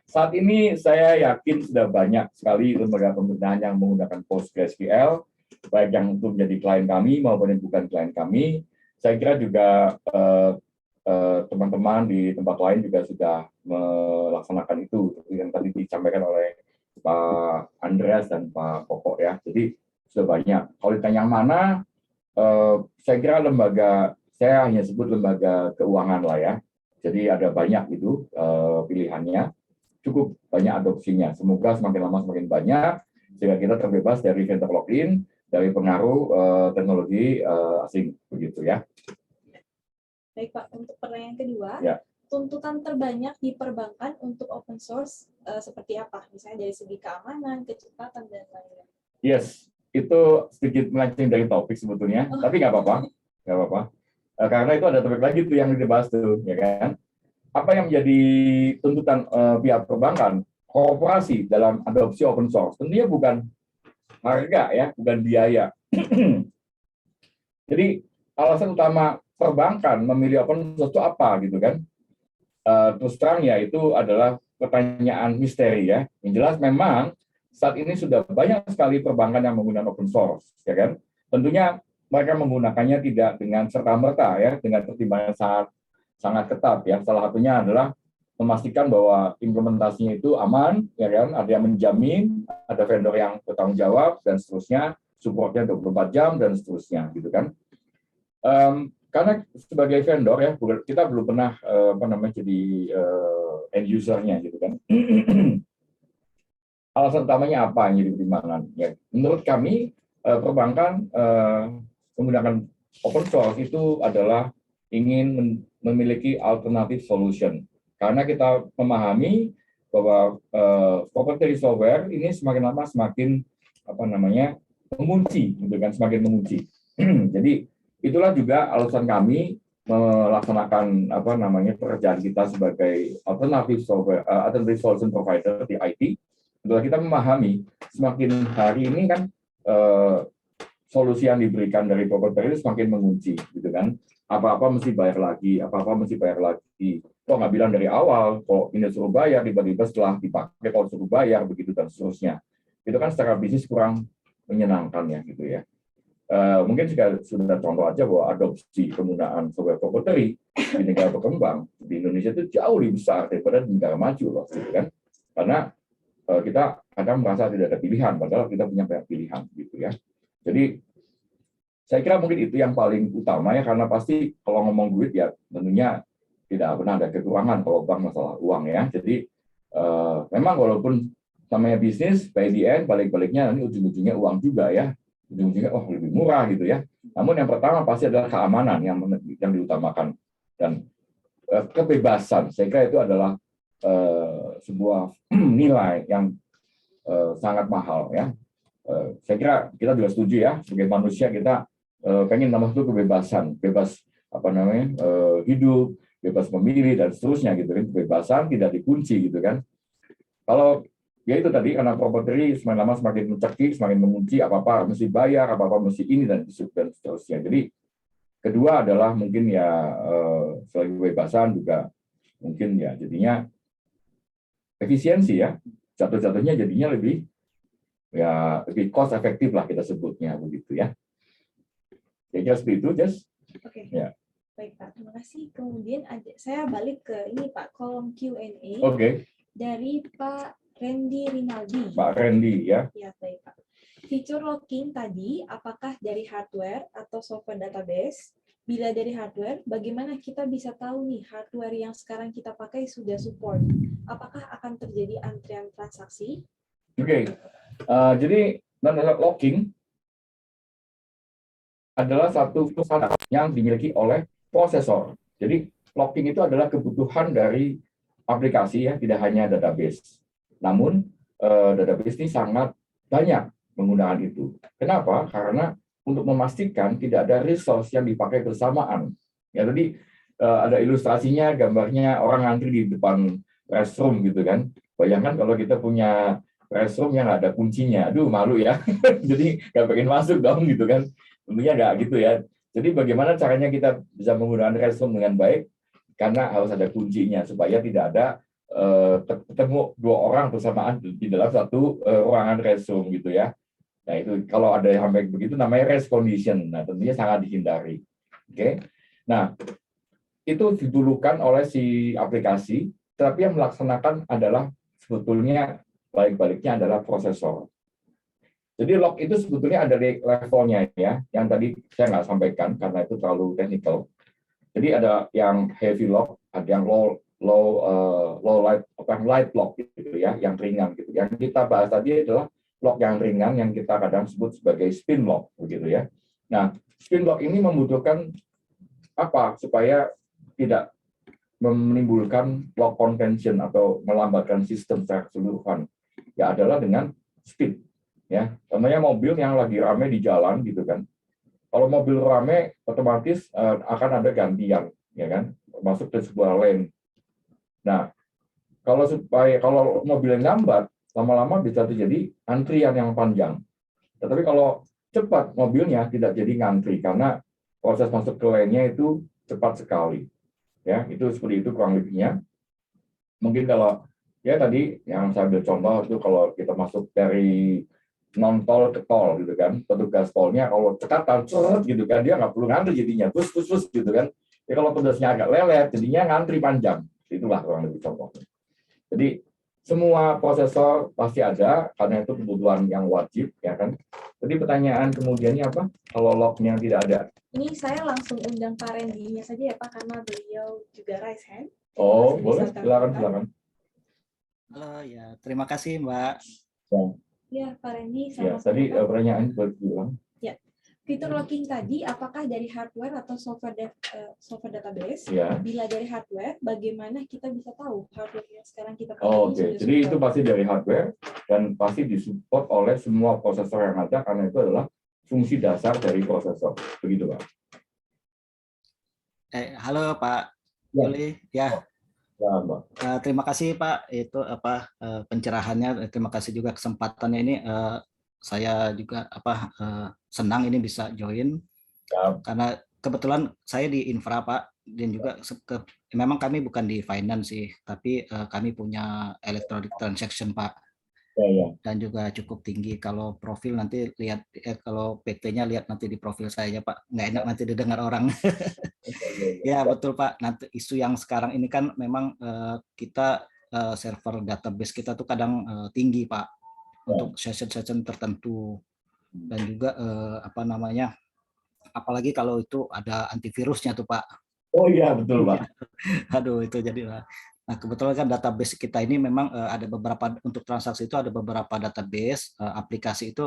Saat ini saya yakin sudah banyak sekali lembaga pemerintahan yang menggunakan PostgreSQL, baik yang untuk menjadi klien kami maupun yang bukan klien kami. Saya kira juga teman-teman di tempat lain juga sudah melaksanakan itu yang tadi disampaikan oleh Pak Andreas dan Pak Koko ya. Jadi sudah banyak. Kalau ditanya yang mana, saya kira saya hanya sebut lembaga keuangan lah ya. Jadi ada banyak itu pilihannya, cukup banyak adopsinya. Semoga semakin lama semakin banyak sehingga kita terbebas dari vendor login, dari pengaruh teknologi asing begitu ya. Baik Pak, untuk pertanyaan kedua, ya. Tuntutan terbanyak di perbankan untuk open source seperti apa? Misalnya dari segi keamanan, kecepatan, dan lain-lain. Yes, itu sedikit melenceng dari topik sebetulnya, tapi nggak apa-apa. Nggak apa-apa. Karena itu ada topik lagi tuh yang dibahas tuh, ya kan? Apa yang menjadi tuntutan pihak perbankan, korporasi dalam adopsi open source? Tentunya bukan harga ya, bukan biaya. Jadi alasan utama perbankan memilih open source itu apa gitu kan? Terus terang ya itu adalah pertanyaan misteri ya. Yang jelas memang saat ini sudah banyak sekali perbankan yang menggunakan open source, ya kan? Tentunya mereka menggunakannya tidak dengan serta-merta ya, dengan pertimbangan sangat ketat ya. Salah satunya adalah memastikan bahwa implementasinya itu aman, ya kan? Ada yang menjamin, ada vendor yang bertanggung jawab dan seterusnya, supportnya 24 jam dan seterusnya, gitu kan? Karena sebagai vendor ya, kita belum pernah jadi end usernya, gitu kan? Alasan utamanya apa yang jadi pertimbangan? Ya, menurut kami perbankan menggunakan open source itu adalah ingin memiliki alternative solution. Karena kita memahami bahwa proprietary software ini semakin lama semakin mengunci, gitu kan, semakin mengunci. Jadi itulah juga alasan kami melaksanakan pekerjaan kita sebagai alternative software, alternative solution provider di IT. Adalah kita memahami semakin hari ini kan solusi yang diberikan dari provider itu semakin mengunci, gitu kan. Apa-apa mesti bayar lagi, apa-apa mesti bayar lagi. Kok nggak bilang dari awal, kok ini suruh bayar, tiba-tiba setelah dipakai kok suruh bayar, begitu dan seterusnya. Itu kan secara bisnis kurang menyenangkan ya, gitu ya. Mungkin sudah contoh aja bahwa adopsi penggunaan software proprietary di negara berkembang di Indonesia itu jauh lebih besar daripada di negara maju loh, gitu kan. Karena kita kadang merasa tidak ada pilihan, padahal kita punya banyak pilihan, gitu ya. Jadi saya kira mungkin itu yang paling utama ya, karena pasti kalau ngomong duit ya tentunya tidak pernah ada kekurangan kalau bank masalah uang ya. Jadi memang walaupun namanya bisnis, by the end balik-baliknya nanti ujung-ujungnya uang juga ya. Ujung-ujungnya lebih murah gitu ya. Namun yang pertama pasti adalah keamanan yang diutamakan dan kebebasan. Saya kira itu adalah sebuah nilai yang sangat mahal ya. Saya kira kita juga setuju ya, sebagai manusia kita pengen nomor satu kebebasan, bebas hidup, bebas memilih dan seterusnya gitu kan. Kebebasan tidak dikunci gitu kan. Kalau ya itu tadi, karena properti semakin lama semakin mencekik, semakin mengunci, apa-apa mesti bayar, apa-apa mesti ini dan seterusnya. Jadi kedua adalah mungkin ya selain kebebasan juga mungkin ya jadinya efisiensi ya, jatuh-jatuhnya jadinya lebih cost efektif lah kita sebutnya begitu ya. Ya seperti itu, Jess. Oke. Ya. Baik Pak, terima kasih. Kemudian saya balik ke ini Pak, kolom Q&A dari Pak Randy Rinaldi. Pak Randy ya. Ya, baik Pak. Fitur locking tadi, apakah dari hardware atau software database? Bila dari hardware, bagaimana kita bisa tahu nih hardware yang sekarang kita pakai sudah support? Apakah akan terjadi antrian transaksi? Oke. Jadi locking adalah satu perusahaan yang dimiliki oleh prosesor. Jadi locking itu adalah kebutuhan dari aplikasi ya, tidak hanya database. Namun database ini sangat banyak menggunakan itu. Kenapa? Karena untuk memastikan tidak ada resource yang dipakai bersamaan. Ya tadi ada ilustrasinya, gambarnya orang ngantri di depan restroom gitu kan. Bayangkan kalau kita punya restroom yang ada kuncinya, aduh malu ya. Jadi nggak pengen masuk dong gitu kan. Tentunya nggak gitu ya. Jadi bagaimana caranya kita bisa menggunakan restroom dengan baik? Karena harus ada kuncinya supaya tidak ada ketemu dua orang bersamaan di dalam satu ruangan restroom gitu ya. Nah itu kalau ada yang sampai begitu namanya race condition. Nah tentunya sangat dihindari. Oke. Nah itu didulukan oleh si aplikasi, tetapi yang melaksanakan adalah sebetulnya balik-baliknya adalah prosesor. Jadi lock itu sebetulnya ada levelnya ya, yang tadi saya nggak sampaikan karena itu terlalu teknikal. Jadi ada yang heavy lock, ada yang light lock gitu ya, yang ringan gitu. Yang kita bahas tadi adalah lock yang ringan yang kita kadang sebut sebagai spin lock begitu ya. Nah, spin lock ini membutuhkan apa supaya tidak menimbulkan lock contention atau melambatkan sistem secara keseluruhan. Ya adalah dengan speed. Ya, contohnya mobil yang lagi ramai di jalan gitu kan. Kalau mobil ramai otomatis akan ada gantian, ya kan, masuk ke sebuah lane. Nah, kalau mobil yang lambat, lama-lama bisa terjadi antrian yang panjang. Tetapi kalau cepat mobilnya tidak jadi ngantri karena proses masuk ke lane-nya itu cepat sekali. Ya, itu seperti itu kurang lebihnya. Mungkin kalau ya tadi yang saya ambil contoh itu kalau kita masuk dari non tol ke tol gitu kan, petugas tolnya kalau cekatan gitu kan dia nggak perlu ngantri jadinya bus gitu kan. Ya kalau pedasnya agak lelet jadinya ngantri panjang. Itulah kurang lebih contohnya. Jadi semua prosesor pasti ada karena itu kebutuhan yang wajib ya kan. Jadi pertanyaan kemudiannya apa? Kalau lock-nya tidak ada. Ini saya langsung undang Pak Randy-nya saja ya Pak karena beliau juga raise hand. Oh boleh, silakan. Halo ya, terima kasih Mbak. Ya, Pak Randy, ya, tadi pertanyaan berulang. Ya, fitur locking tadi apakah dari hardware atau software database? Ya. Bila dari hardware, bagaimana kita bisa tahu hardware yang sekarang kita pakai? Oke, jadi itu pasti dari hardware dan pasti disupport oleh semua prosesor yang ada karena itu adalah fungsi dasar dari prosesor. Begitu, Pak. Halo Pak Yuli, ya. Ya, Mbak. Terima kasih Pak, itu pencerahannya. Terima kasih juga kesempatannya ini. Saya juga senang ini bisa join karena kebetulan saya di infra Pak dan juga memang kami bukan di finance sih, tapi kami punya electronic transaction Pak. Dan juga cukup tinggi. Kalau profil nanti lihat kalau PT-nya lihat nanti di profil saya Pak, nggak enak nanti didengar orang. Ya betul Pak. Nanti isu yang sekarang ini kan memang kita server database kita tuh kadang tinggi Pak untuk session-session tertentu dan juga apalagi kalau itu ada antivirusnya tuh Pak. Oh iya betul Pak. Aduh itu jadi. Nah kebetulan kan database kita ini memang ada beberapa untuk transaksi itu ada beberapa database aplikasi itu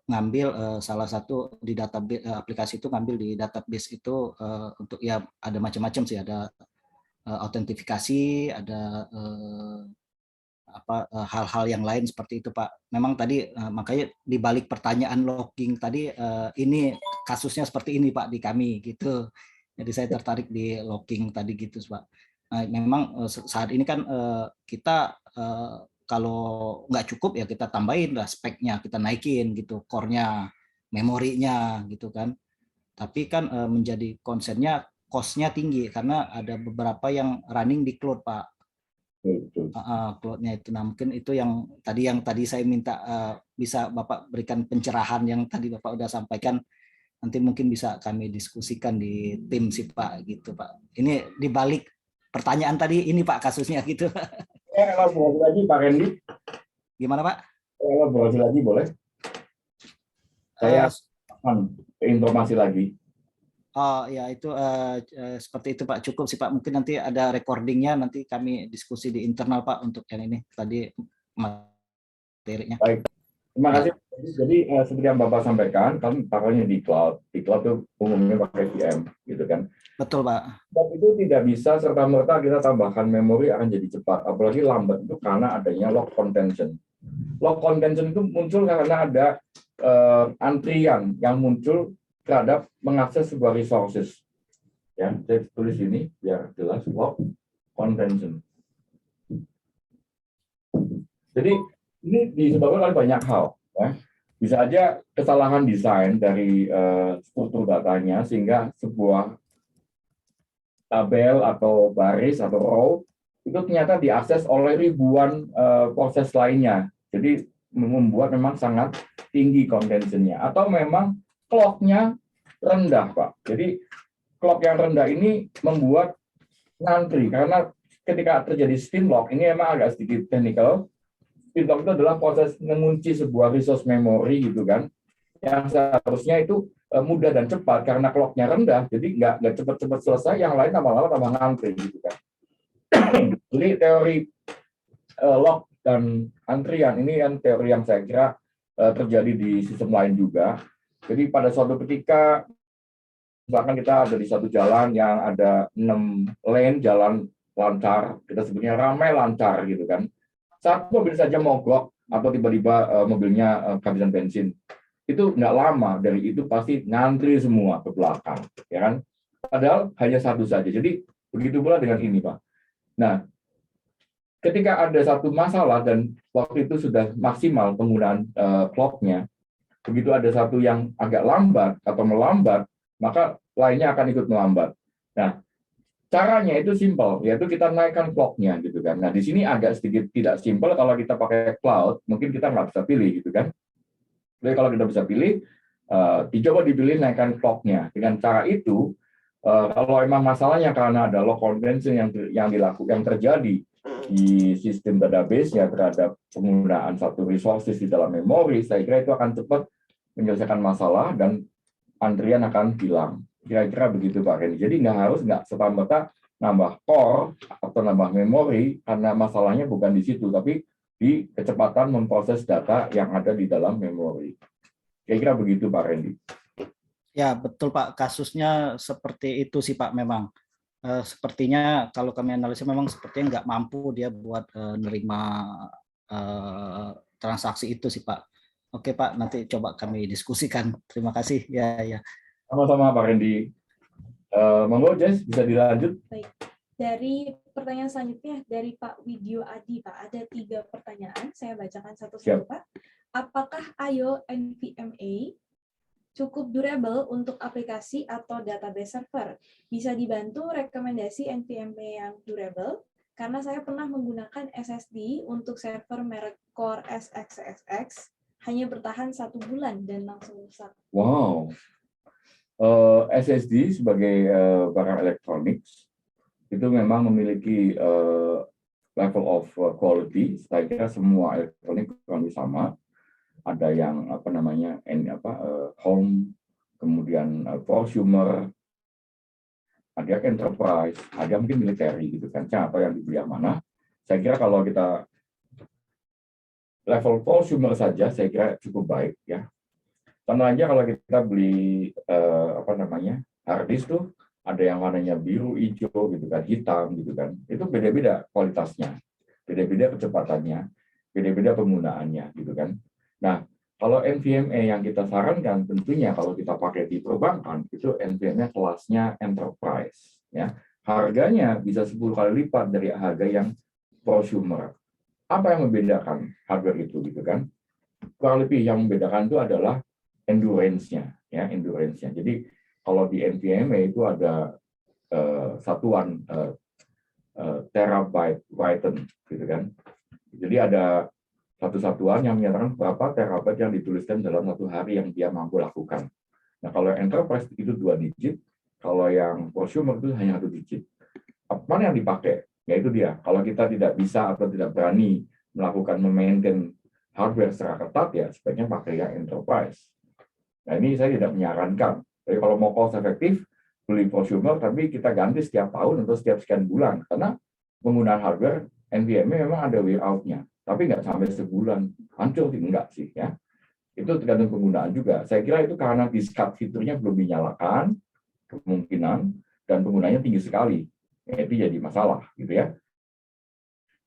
ngambil salah satu di database aplikasi itu ngambil di database itu untuk ya ada macam-macam sih ada autentifikasi, ada hal-hal yang lain seperti itu Pak. Memang tadi makanya di balik pertanyaan logging tadi ini kasusnya seperti ini Pak di kami gitu. Jadi saya tertarik di logging tadi gitu Pak. Nah, memang saat ini kan kita kalau nggak cukup ya kita tambahin lah speknya, kita naikin gitu, core-nya, memorinya gitu kan. Tapi kan menjadi concern-nya cost-nya tinggi karena ada beberapa yang running di cloud Pak. Cloud-nya itu. Nah, mungkin itu yang tadi saya minta bisa Bapak berikan pencerahan yang tadi Bapak udah sampaikan. Nanti mungkin bisa kami diskusikan di tim sih Pak gitu Pak. Ini di balik pertanyaan tadi ini Pak kasusnya gitu. Elaborasi lagi Pak Randy. Gimana Pak? Elaborasi lagi boleh? Saya informasi lagi. Oh ya itu seperti itu Pak, cukup sih Pak. Mungkin nanti ada recordingnya, nanti kami diskusi di internal Pak untuk yang ini tadi materinya. Baik, terima kasih. Jadi seperti yang Bapak sampaikan, kan pakainya di cloud itu umumnya pakai VM, gitu kan? Betul Pak. Dan itu tidak bisa serta merta kita tambahkan memori akan jadi cepat, apalagi lambat itu karena adanya log contention. Log contention itu muncul karena ada antrian yang muncul terhadap mengakses sebuah resources. Ya, saya tulis ini biar jelas, log contention. Jadi ini disebabkan oleh banyak hal. Ya. Bisa aja kesalahan desain dari struktur datanya sehingga sebuah tabel atau baris atau row itu ternyata diakses oleh ribuan proses lainnya. Jadi membuat memang sangat tinggi contention-nya. Atau memang clock-nya rendah, Pak. Jadi clock yang rendah ini membuat ngantri karena ketika terjadi spin lock, ini emang agak sedikit technical. Spin lock itu adalah proses mengunci sebuah resource memory gitu kan, yang seharusnya itu mudah dan cepat karena clock-nya rendah, jadi nggak cepat-cepat selesai, yang lain lama-lama tambah ngantri gitu kan. Jadi teori lock dan antrian ini yang teori yang saya kira terjadi di sistem lain juga. Jadi pada suatu ketika, misalkan kita ada di satu jalan yang ada 6 lane, jalan lancar, kita sebutnya ramai lancar gitu kan. Satu mobil saja mogok atau tiba-tiba mobilnya kehabisan bensin, itu nggak lama, dari itu pasti ngantri semua ke belakang, ya kan? Padahal hanya satu saja. Jadi begitu pula dengan ini, Pak. Nah, ketika ada satu masalah dan waktu itu sudah maksimal penggunaan clock-nya, begitu ada satu yang agak lambat atau melambat, maka lainnya akan ikut melambat. Nah, caranya itu simpel, yaitu kita naikkan clock-nya gitu kan. Nah, di sini agak sedikit tidak simpel kalau kita pakai cloud, mungkin kita nggak bisa pilih gitu kan. Jadi kalau kita bisa pilih, dicoba dipilih naikkan clock-nya. Dengan cara itu, kalau memang masalahnya karena ada log contention yang terjadi di sistem database ya terhadap penggunaan satu resources di dalam memori, saya kira itu akan cepat menyelesaikan masalah dan antrian akan hilang. Kira-kira begitu Pak Rendy. Jadi nggak serta-merta nambah core atau nambah memori karena masalahnya bukan di situ, tapi di kecepatan memproses data yang ada di dalam memori. Kira-kira begitu Pak Rendy. Ya betul Pak, kasusnya seperti itu sih Pak memang. Sepertinya kalau kami analisis memang sepertinya nggak mampu dia buat nerima transaksi itu sih Pak. Oke Pak, nanti coba kami diskusikan. Terima kasih. Ya. Sama-sama Pak Rendy. Monggo Jess, bisa dilanjut. Baik. Dari pertanyaan selanjutnya dari Pak Widyo Adi, Pak. Ada 3 pertanyaan, saya bacakan satu-satu Pak. Apakah IO NVMe cukup durable untuk aplikasi atau database server? Bisa dibantu rekomendasi NVMe yang durable? Karena saya pernah menggunakan SSD untuk server merek Core SXSX, hanya bertahan 1 bulan dan langsung rusak. Wow. SSD sebagai barang elektronik itu memang memiliki level of quality. Saya kira semua elektronik kurang lebih sama. Ada yang home, kemudian prosumer, ada yang enterprise, ada mungkin military gitu kan. Atau yang dibeli yang mana? Saya kira kalau kita level prosumer saja, saya kira cukup baik ya. Contoh aja kalau kita beli hard disk tuh ada yang warnanya biru, hijau gitu kan, hitam gitu kan. Itu beda-beda kualitasnya, beda-beda kecepatannya, beda-beda penggunaannya gitu kan. Nah, kalau NVMe yang kita sarankan tentunya kalau kita pakai di perbankan itu NVMe kelasnya enterprise ya. Harganya bisa 10 kali lipat dari harga yang prosumer. Apa yang membedakan hardware itu gitu kan? Kurang lebih yang membedakan itu adalah endurance-nya ya, endurance-nya. Jadi kalau di NVMe itu ada satuan terabyte written gitu kan. Jadi ada satu satuan yang menyatakan berapa terabyte yang dituliskan dalam satu hari yang dia mampu lakukan. Nah, kalau enterprise itu 2 digit, kalau yang prosumer itu hanya 1 digit. Mana yang dipakai? Ya itu dia. Kalau kita tidak bisa atau tidak berani melakukan memaintain hardware secara ketat, ya sebaiknya pakai yang enterprise. Nah, ini saya tidak menyarankan. Jadi kalau mau cost efektif, beli prosumer, tapi kita ganti setiap tahun atau setiap sekian bulan. Karena penggunaan hardware NVMe memang ada wear out-nya, tapi nggak sampai sebulan hancur, enggak sih ya. Itu tergantung penggunaan juga. Saya kira itu karena discard fiturnya belum dinyalakan, kemungkinan, dan penggunanya tinggi sekali. Itu jadi masalah, gitu ya.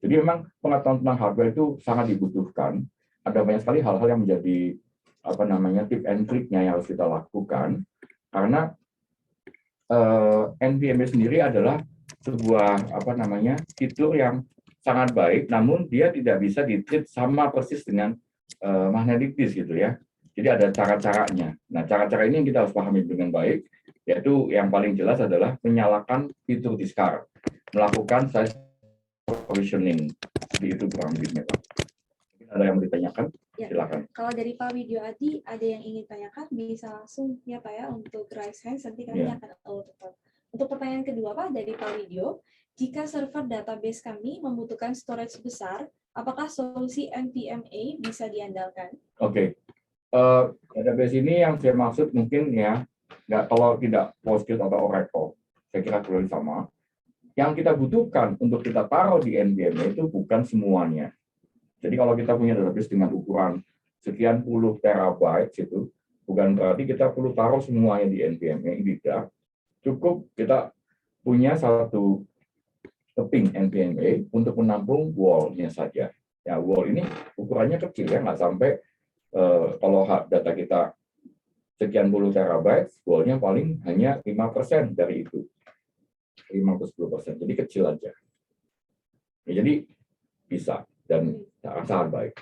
Jadi memang pengetahuan tentang hardware itu sangat dibutuhkan. Ada banyak sekali hal-hal yang menjadi tip and trick-nya yang harus kita lakukan. Karena NVMe sendiri adalah sebuah fitur yang sangat baik, namun dia tidak bisa di-treat sama persis dengan magnetic disk gitu ya. Jadi ada cara-caranya. Nah, cara-cara ini yang kita harus pahami dengan baik, yaitu yang paling jelas adalah menyalakan fitur discard, melakukan size provisioning. Jadi itu kurang lebihnya, Pak. Mungkin ada yang mau ditanyakan? Ya. Silakan. Kalau dari Pak Widyo Adi ada yang ingin tanyakan, bisa langsung ya Pak ya untuk raise hand, nanti kami akan auto. Untuk pertanyaan kedua Pak dari Pak Widyo, jika server database kami membutuhkan storage besar, apakah solusi NVMe bisa diandalkan? Oke. Database ini yang saya maksud mungkin ya, kalau tidak Postgres atau Oracle, saya kira kurang sama. Yang kita butuhkan untuk kita taruh di NVMe itu bukan semuanya. Jadi kalau kita punya database dengan ukuran sekian puluh terabyte itu, bukan berarti kita perlu taruh semuanya di NVMe, tidak. Cukup kita punya satu keping NVMe untuk menampung wall-nya saja. Ya, wall ini ukurannya kecil ya, nggak sampai kalau data kita sekian puluh terabyte, wall-nya paling hanya 5% dari itu. 5-10%, jadi kecil aja. Ya, jadi bisa dan sangat baik.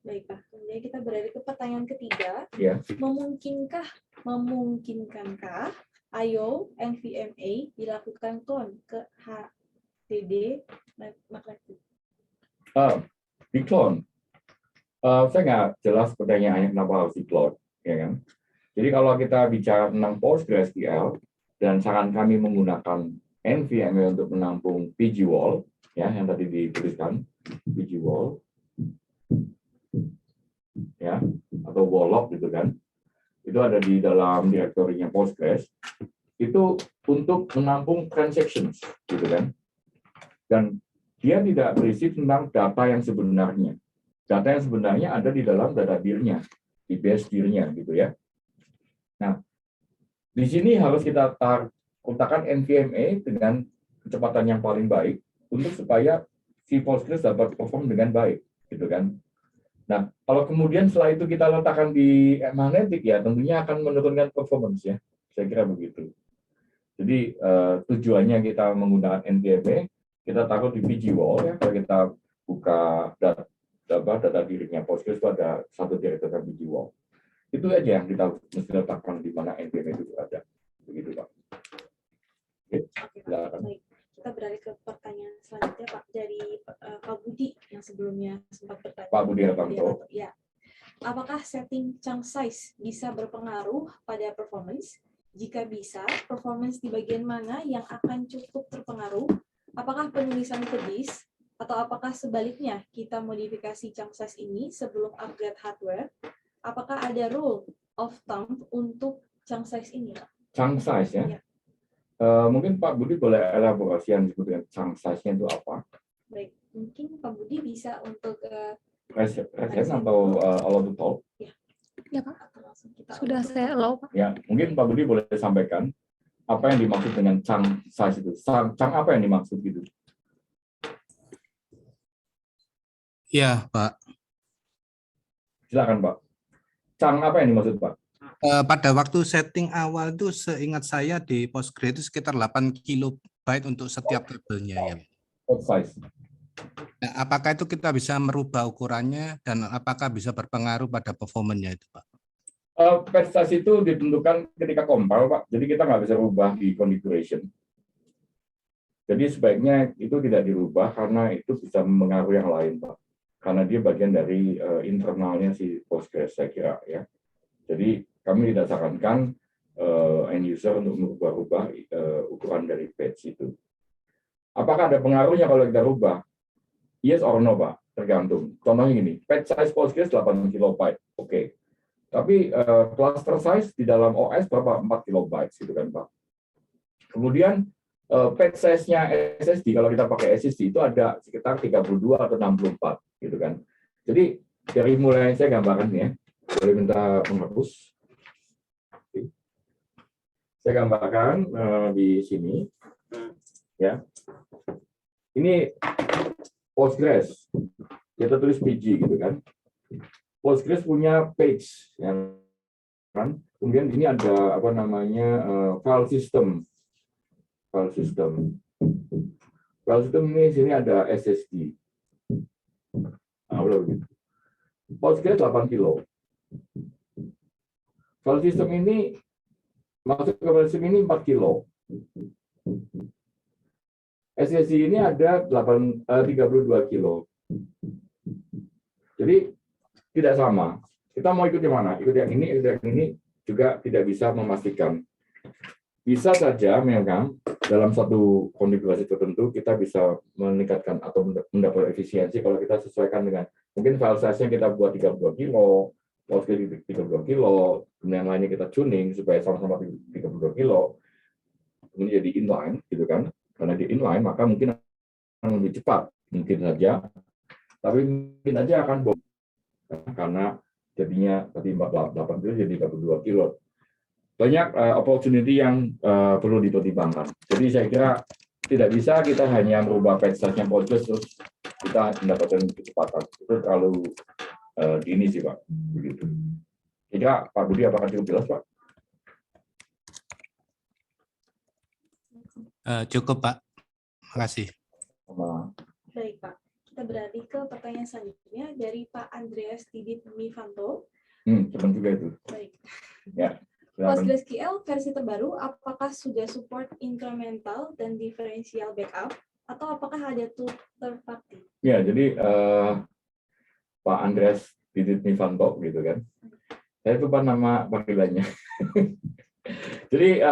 Baik Pak, kemudian kita beralih ke pertanyaan ketiga. Ya. Memungkinkankah I/O NVMe dilakukan clone ke HDD magnetic? Di clone. Saya nggak jelas pertanyaannya kenapa harus di clone, ya kan? Jadi kalau kita bicara tentang PostgreSQL dan saran kami menggunakan NVMe untuk menampung PG Wall, ya yang tadi dituliskan PG Wall, ya atau Walllock gitu kan, itu ada di dalam direktorinya Postgres, itu untuk menampung transactions gitu kan, dan dia tidak berisi tentang data yang sebenarnya. Data yang sebenarnya ada di dalam data dir-nya, di base dir-nya gitu ya. Nah, di sini harus kita letakkan NVMe dengan kecepatan yang paling baik untuk supaya si Postgres dapat perform dengan baik gitu kan. Nah, kalau kemudian setelah itu kita letakkan di magnetic ya tentunya akan menurunkan performance ya. Saya kira begitu. Jadi tujuannya kita menggunakan NVMe, kita taruh di PG Wall ya. Kalau kita buka data dirinya Postgres itu ada satu direktory PG Wall. Itu aja yang kita mesti letakkan di mana NVMe itu ada. Begitu Pak. Oke, baik. Kita beralih ke pertanyaan selanjutnya Pak dari Pak Budi yang sebelumnya sempat bertanya. Pak Budi Hartanto. Ya. Apakah setting chunk size bisa berpengaruh pada performance? Jika bisa, performance di bagian mana yang akan cukup terpengaruh? Apakah penulisan ke disk atau apakah sebaliknya kita modifikasi chunk size ini sebelum upgrade hardware? Apakah ada rule of thumb untuk chunk size ini, Pak? Chunk size ya? Ya. Mungkin Pak Budi boleh elaborasi yang disebut dengan chunk size-nya itu apa? Baik, mungkin Pak Budi bisa untuk Present atau allow to talk? Ya Pak, sudah saya allow Pak. Ya, mungkin Pak Budi boleh sampaikan apa yang dimaksud dengan chunk size itu? Chunk apa yang dimaksud gitu? Ya, Pak. Silakan, Pak. Chunk apa yang dimaksud, Pak? Pada waktu setting awal itu seingat saya di Postgre itu sekitar 8 kilobyte untuk setiap tabelnya ya. Font size. Nah, apakah itu kita bisa merubah ukurannya dan apakah bisa berpengaruh pada performanya itu, Pak? Page size itu ditentukan ketika compile, Pak. Jadi kita nggak bisa rubah di configuration. Jadi sebaiknya itu tidak dirubah karena itu bisa mengaruhi yang lain, Pak. Karena dia bagian dari internalnya si Postgres, saya kira ya. Jadi kami tidak sarankan end user untuk merubah-rubah ukuran dari page itu. Apakah ada pengaruhnya kalau kita rubah? Yes or no, Pak? Tergantung. Contohnya gini, page size Postgres 8 kilobyte, oke. Tapi cluster size di dalam OS berapa? 4 kilobyte, gitu kan, Pak. Kemudian page size-nya SSD, kalau kita pakai SSD itu ada sekitar 32 atau 64, gitu kan. Jadi dari mulai saya gambarkan ya, boleh minta menghapus. Saya gambarkan di sini, ya. Ini Postgres, kita tulis PG gitu kan. Postgres punya page, ya kan. Kemudian ini ada apa namanya file system. File system ini sini ada SSD. Nah, begitu. Postgres 8 kilo. File system ini masuk ke file system ini 4 kilo. SSD ini ada 32 kilo. Jadi tidak sama. Kita mau ikut yang mana? Ikut yang ini juga tidak bisa memastikan. Bisa saja memang dalam satu konfigurasi tertentu kita bisa meningkatkan atau mendapat efisiensi kalau kita sesuaikan dengan mungkin file size-nya kita buat 32 kilo, Postgres 32 kilo, kemudian lainnya kita tuning supaya sama-sama 32 kilo, kemudian jadi inline gitu kan. Karena di inline maka mungkin akan lebih cepat, mungkin saja, tapi mungkin aja akan bohong karena jadinya tadi 48 kilo jadi 32 kilo. Banyak opportunity yang perlu dipertimbangkan. Jadi saya kira tidak bisa kita hanya merubah page size-nya Postgres terus kita mendapatkan kecepatan. Itu terlalu dini sih, Pak. Begitu. Kira Pak Budi apakah cukup jelas, Pak? Cukup, Pak. Terima kasih. Baik, Pak. Kita beralih ke pertanyaan selanjutnya dari Pak Andreas Didit Mifanto. Teman juga itu. Baik. Ya. PostgreSQL versi terbaru, apakah sudah support incremental dan differential backup, atau apakah ada tool third party? Ya, jadi Pak Andreas Didit Mifanto gitu kan. Saya lupa nama panggilannya. Jadi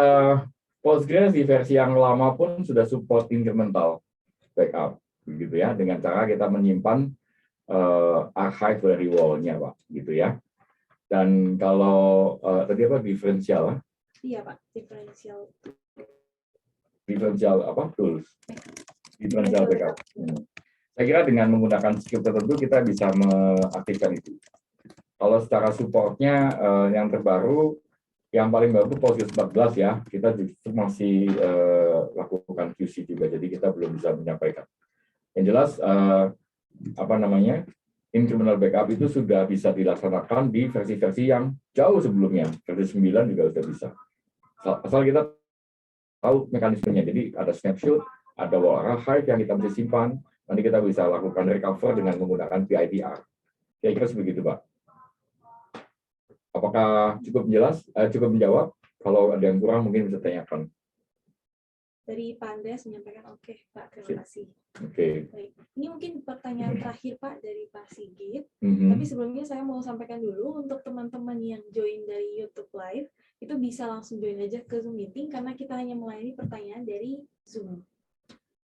Postgres di versi yang lama pun sudah support incremental backup, begitu ya, dengan cara kita menyimpan archive dari wall-nya, Pak, gitu ya. Dan kalau tadi apa differential? Iya, Pak, differential apa tools? Differential backup. Saya kira dengan menggunakan skill tertentu kita bisa mengaktifkan itu. Kalau secara supportnya yang terbaru, yang paling bagus Postgres 14 ya, kita justru masih lakukan QC juga, jadi kita belum bisa menyampaikan. Yang jelas apa namanya incremental backup itu sudah bisa dilaksanakan di versi-versi yang jauh sebelumnya, versi 9 juga sudah bisa. Asal kita tahu mekanismenya, jadi ada snapshot, ada wall archive yang kita mesti simpan, nanti kita bisa lakukan recover dengan menggunakan PIDR. Kira-kira sebegitu, Pak. Apakah cukup jelas, cukup menjawab? Kalau ada yang kurang mungkin bisa tanyakan. Dari Pak Andreas menyampaikan oke, Pak, terima kasih. Oke. Baik. Ini mungkin pertanyaan terakhir, Pak, dari Pak Sigit. Tapi sebelumnya saya mau sampaikan dulu untuk teman-teman yang join dari YouTube Live, itu bisa langsung join aja ke Zoom Meeting karena kita hanya melayani pertanyaan dari Zoom.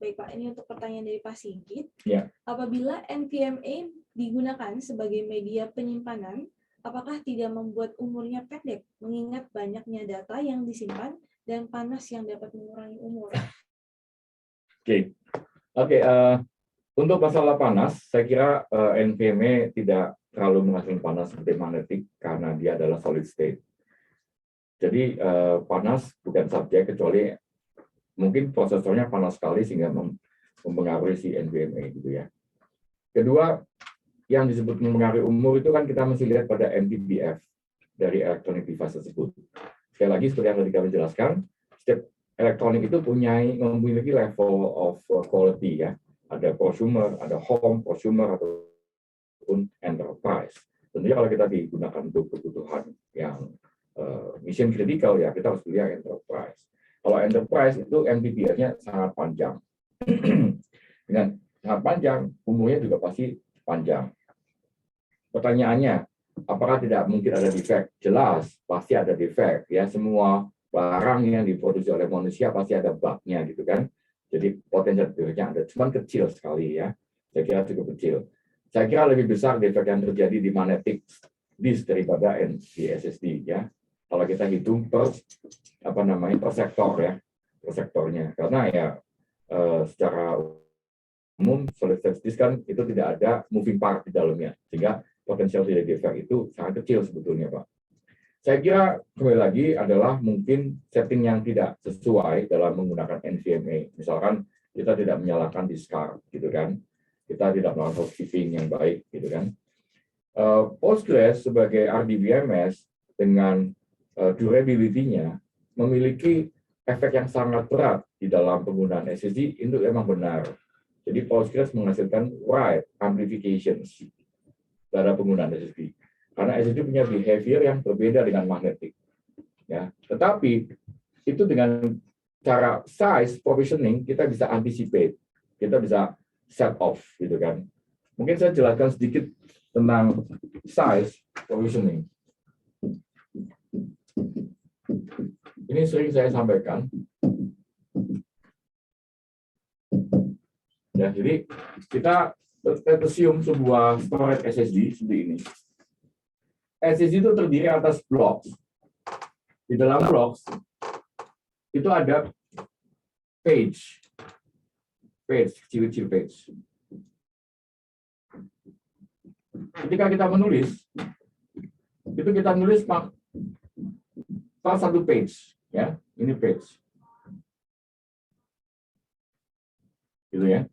Baik, Pak, ini untuk pertanyaan dari Pak Sigit. Ya. Apabila NVMe digunakan sebagai media penyimpanan, apakah tidak membuat umurnya pendek, mengingat banyaknya data yang disimpan dan panas yang dapat mengurangi umur? Oke. Untuk masalah panas, saya kira NVMe tidak terlalu menghasilkan panas seperti magnetik karena dia adalah solid state. Jadi panas bukan subjek, kecuali mungkin prosesornya panas sekali sehingga mempengaruhi si NVMe gitu ya. Kedua, yang disebut mempengaruhi umur itu kan kita mesti lihat pada MTBF dari elektronik device tersebut. Sekali lagi seperti yang tadi kami jelaskan, setiap elektronik itu memiliki level of quality ya. Ada prosumer, ada home, prosumer ataupun enterprise. Tentunya kalau kita digunakan untuk kebutuhan yang mission critical ya kita harus pilih enterprise. Kalau enterprise itu MTBF-nya sangat panjang. Dengan sangat panjang, umurnya juga pasti panjang. Pertanyaannya, apakah tidak mungkin ada defect? Jelas, pasti ada defect. Ya, semua barang yang diproduksi oleh manusia pasti ada bug-nya gitu kan. Jadi potensi defect-nya ada, cuman kecil sekali ya. Saya kira cukup kecil. Saya kira lebih besar defect yang terjadi di magnetic disk daripada di SSD ya. Kalau kita hitung per sektor ya, per sektornya. Karena ya secara umum solid state disk kan itu tidak ada moving part di dalamnya, sehingga potensial terjadi defect itu sangat kecil sebetulnya, Pak. Saya kira kembali lagi adalah mungkin setting yang tidak sesuai dalam menggunakan NVMe. Misalkan kita tidak menyalakan disk card, gitu kan? Kita tidak melakukan housekeeping yang baik, gitu kan? Postgres sebagai RDBMS dengan durability-nya memiliki efek yang sangat berat di dalam penggunaan SSD itu memang benar. Jadi Postgres menghasilkan write amplifications pada penggunaan SSD. Karena SSD punya behavior yang berbeda dengan magnetic. Ya, tetapi itu dengan cara size provisioning kita bisa anticipate, kita bisa set off gitu kan. Mungkin saya jelaskan sedikit tentang size provisioning. Ini sering saya sampaikan. Ya, jadi kita assume sebuah storage SSD seperti ini. SSD itu terdiri atas blok. Di dalam blok itu ada page, kecil-kecil page. Ketika kita menulis, itu kita nulis satu page, ya, ini page, gitu ya.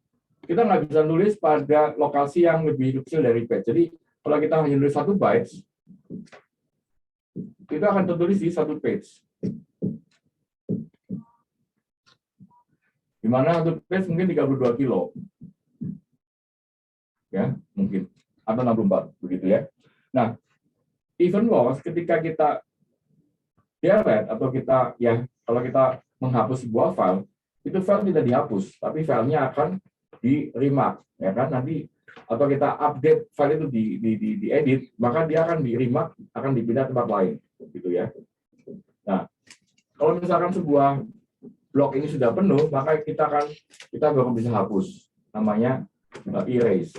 Kita nggak bisa nulis pada lokasi yang lebih kecil dari page. Jadi kalau kita hanya nulis 1 bytes, kita akan tertulis di 1 page. Di mana 1 page mungkin 32 kilo, ya mungkin, atau 64, begitu ya. Nah, even worse, ketika kita delete atau kita kalau kita menghapus sebuah file, itu file tidak dihapus, tapi filenya akan di remark, ya kan, nanti atau kita update file itu diedit, maka dia akan di remark, akan dipindah tempat lain, gitu ya. Nah, kalau misalkan sebuah blok ini sudah penuh, maka kita baru bisa hapus, namanya erase.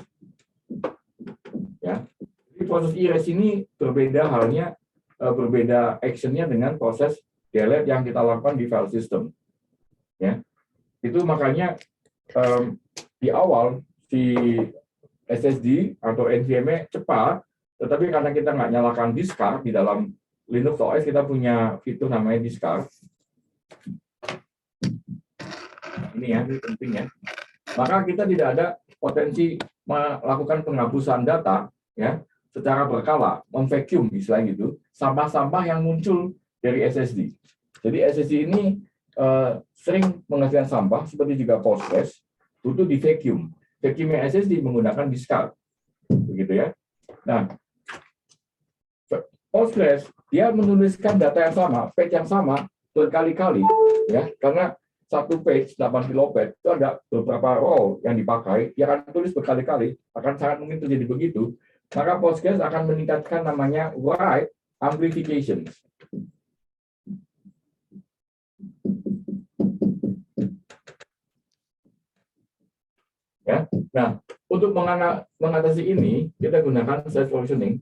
Ya, jadi proses erase ini berbeda halnya, berbeda actionnya dengan proses delete yang kita lakukan di file system. Ya, itu makanya di awal si SSD atau NVMe cepat, tetapi karena kita nggak nyalakan disk card di dalam Linux OS, kita punya fitur namanya disk card. Ini ya, ini penting ya. Maka kita tidak ada potensi melakukan penghapusan data ya secara berkala, memvacuum istilah gitu, sampah-sampah yang muncul dari SSD. Jadi SSD ini sering menghasilkan sampah seperti juga Postgres, butuh di vacuum. Vacuumnya SSD menggunakan disk card, begitu ya. Nah, Postgres dia menuliskan data yang sama, page yang sama berkali-kali, ya, karena satu page 8 kilobyte itu ada beberapa row yang dipakai, dia akan tulis berkali-kali, akan sangat mungkin terjadi begitu. Maka Postgres akan meningkatkan namanya write amplification. Ya, nah untuk mengatasi ini kita gunakan size provisioning.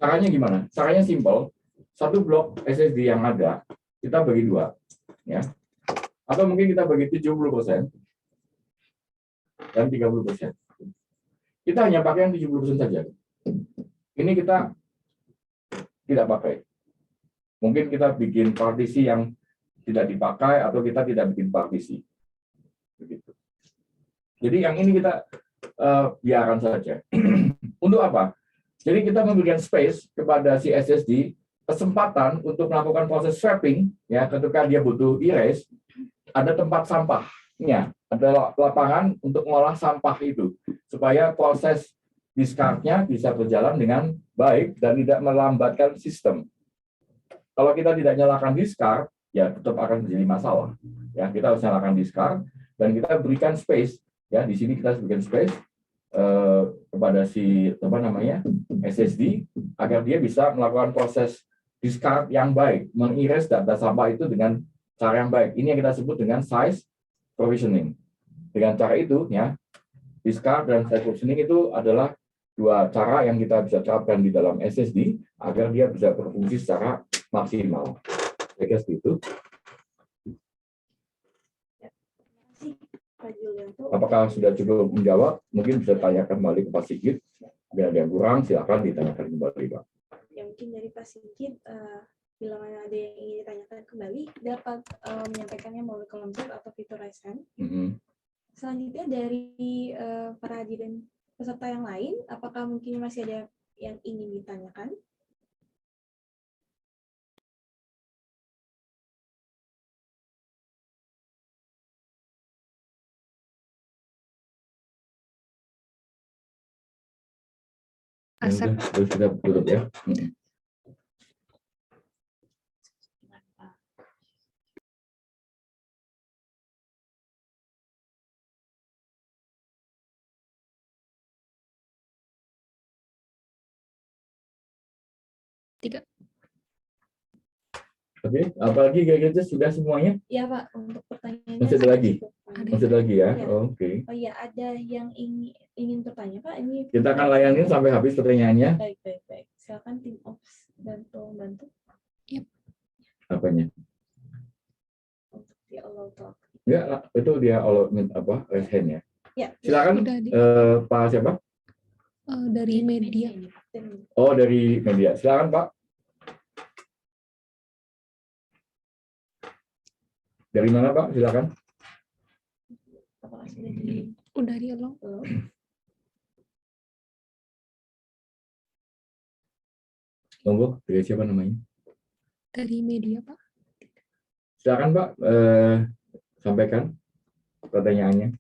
Caranya gimana? Caranya simple. Satu blok SSD yang ada kita bagi 2, ya. Atau mungkin kita bagi 70% dan 30%. Kita hanya pakai yang 70% saja. Ini kita tidak pakai. Mungkin kita bikin partisi yang tidak dipakai atau kita tidak bikin partisi. Begitu. Jadi yang ini kita biarkan saja. Untuk apa? Jadi kita memberikan space kepada si SSD kesempatan untuk melakukan proses swapping, ya, ketika dia butuh erase, ada tempat sampahnya, ada lapangan untuk mengolah sampah itu, supaya proses discard-nya bisa berjalan dengan baik dan tidak melambatkan sistem. Kalau kita tidak nyalakan discard, ya tetap akan menjadi masalah. Ya, kita harus nyalakan discard dan kita berikan space. Ya, di sini kita berikan space kepada si SSD agar dia bisa melakukan proses discard yang baik, mengiris data sampah itu dengan cara yang baik. Ini yang kita sebut dengan size provisioning. Dengan cara itu, ya, discard dan size provisioning itu adalah dua cara yang kita bisa terapkan di dalam SSD agar dia bisa berfungsi secara maksimal. Saya kira itu. Apakah sudah cukup menjawab? Mungkin bisa tanyakan kembali ke Pak Sigit. Bila ada yang kurang, silakan ditanyakan kembali, Pak. Ya, mungkin dari Pak Sigit, bila mana ada yang ingin ditanyakan kembali, dapat menyampaikannya melalui kolom chat atau fitur raise hand. Selanjutnya dari para hadir dan peserta yang lain, apakah mungkin masih ada yang ingin ditanyakan? Sudah tutup ya. Tiga. Oke, apalagi kayak gitu sudah semuanya? Ya Pak, untuk pertanyaannya masih ada lagi? Masih ada lagi ya? Ya. Oke. Oh iya, ada yang ingin bertanya Pak? Ini kita akan layanin sampai habis pertanyaannya. Baik. Silakan tim Ops bantu. Yep. Apanya? Untuk di Allow Talk. Ya, itu dia Allow raise hand ya. Ya. Silakan Pak siapa? Dari media. Oh, dari media. Silakan Pak. Dari mana Pak? Silakan. Udah di Allow. Monggo, dari siapa namanya? Dari media Pak. Silakan Pak, sampaikan pertanyaannya.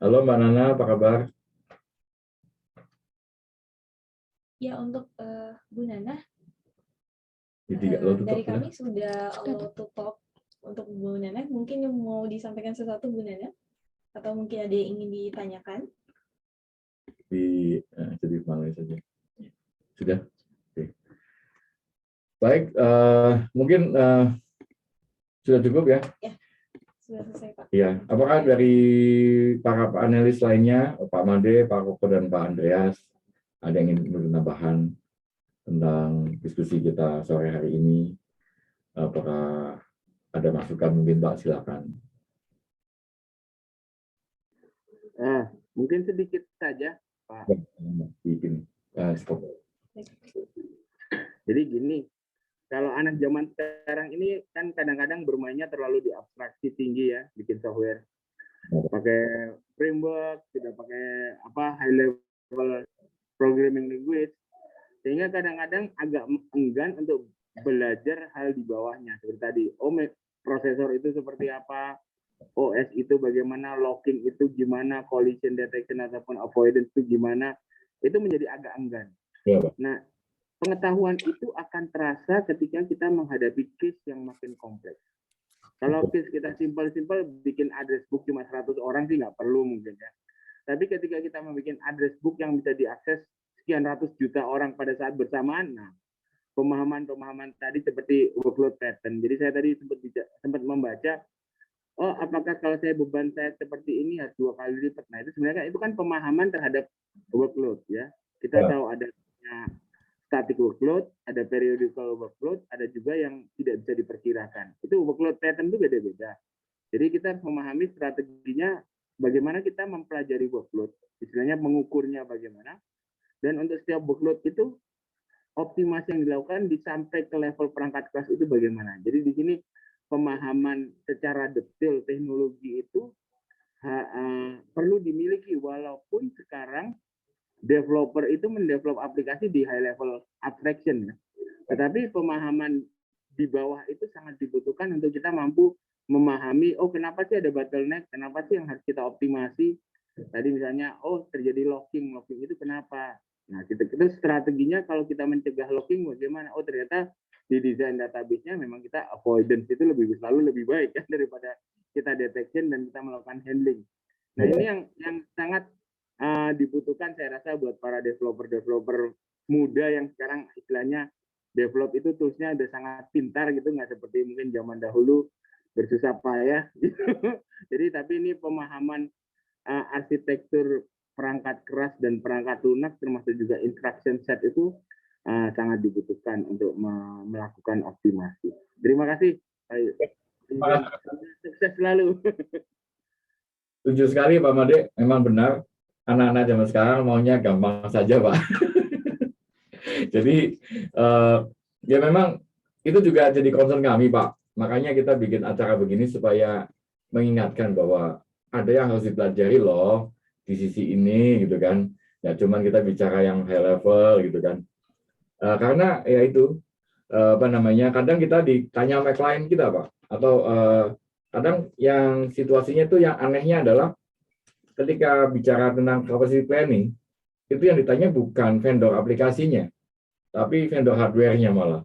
Halo Mbak Nana, apa kabar? Ya, untuk Bu Nana, dari kami sudah Allow to Talk untuk Bu Nana. Mungkin yang mau disampaikan sesuatu Bu Nana? Atau mungkin ada yang ingin ditanyakan? Jadi malam saja. Sudah? Oke. Baik, mungkin sudah cukup ya? Ya, sudah selesai Pak. Iya, apakah dari para panelis lainnya, Pak Made, Pak Koko, dan Pak Andreas, ada yang ingin menambahkan tentang diskusi kita sore hari ini? Apakah ada masukan mungkin Pak? Silakan. Mungkin sedikit saja Pak. Jadi gini, kalau anak zaman sekarang ini kan kadang-kadang bermainnya terlalu di abstraksi tinggi ya, bikin software. Pakai framework, tidak pakai high level programming language, sehingga kadang-kadang agak enggan untuk belajar hal di bawahnya. Seperti tadi, prosesor itu seperti apa, OS itu bagaimana, locking itu gimana, collision detection ataupun avoidance itu gimana, itu menjadi agak enggan. Ya, nah, pengetahuan itu akan terasa ketika kita menghadapi case yang makin kompleks. Kalau case kita simpel-simpel, bikin address book cuma 100 orang sih nggak perlu mungkin ya. Tapi ketika kita membuat address book yang bisa diakses sekian ratus juta orang pada saat bersamaan, nah, pemahaman tadi seperti workload pattern. Jadi saya tadi sempat membaca, apakah kalau saya beban saya seperti ini harus 2 kali lipat. Nah, itu sebenarnya itu kan pemahaman terhadap workload ya. Kita tahu ada static workload, ada periodical workload, ada juga yang tidak bisa diperkirakan. Itu workload pattern itu beda-beda. Jadi kita harus memahami strateginya bagaimana kita mempelajari workload, istilahnya mengukurnya bagaimana, dan untuk setiap workload itu optimasi yang dilakukan sampai ke level perangkat keras itu bagaimana. Jadi di sini pemahaman secara detail teknologi itu perlu dimiliki, walaupun sekarang developer itu mendevelop aplikasi di high level abstraction ya. Tetapi pemahaman di bawah itu sangat dibutuhkan untuk kita mampu memahami, oh kenapa sih ada bottleneck, kenapa sih yang harus kita optimasi. Tadi misalnya, oh terjadi locking itu kenapa? Nah, itu strateginya kalau kita mencegah locking bagaimana? Oh ternyata di desain database-nya memang kita avoidance itu selalu lebih baik kan daripada kita detection dan kita melakukan handling. Nah ini yang sangat dibutuhkan saya rasa buat para developer muda yang sekarang istilahnya develop itu toolsnya udah sangat pintar gitu, nggak seperti mungkin zaman dahulu bersusah payah gitu. Jadi tapi ini pemahaman arsitektur perangkat keras dan perangkat lunak termasuk juga instruction set itu sangat dibutuhkan untuk melakukan optimasi. Terima kasih. Sukses selalu. Setuju sekali Pak Made, memang benar anak-anak zaman sekarang maunya gampang saja Pak. Jadi ya memang itu juga jadi concern kami Pak. Makanya kita bikin acara begini supaya mengingatkan bahwa ada yang harus dipelajari loh di sisi ini gitu kan. Ya cuman kita bicara yang high level gitu kan. Karena ya itu apa namanya, kadang kita ditanya sama klien kita Pak, atau kadang yang situasinya itu yang anehnya adalah ketika bicara tentang capacity planning itu yang ditanya bukan vendor aplikasinya, tapi vendor hardware-nya malah.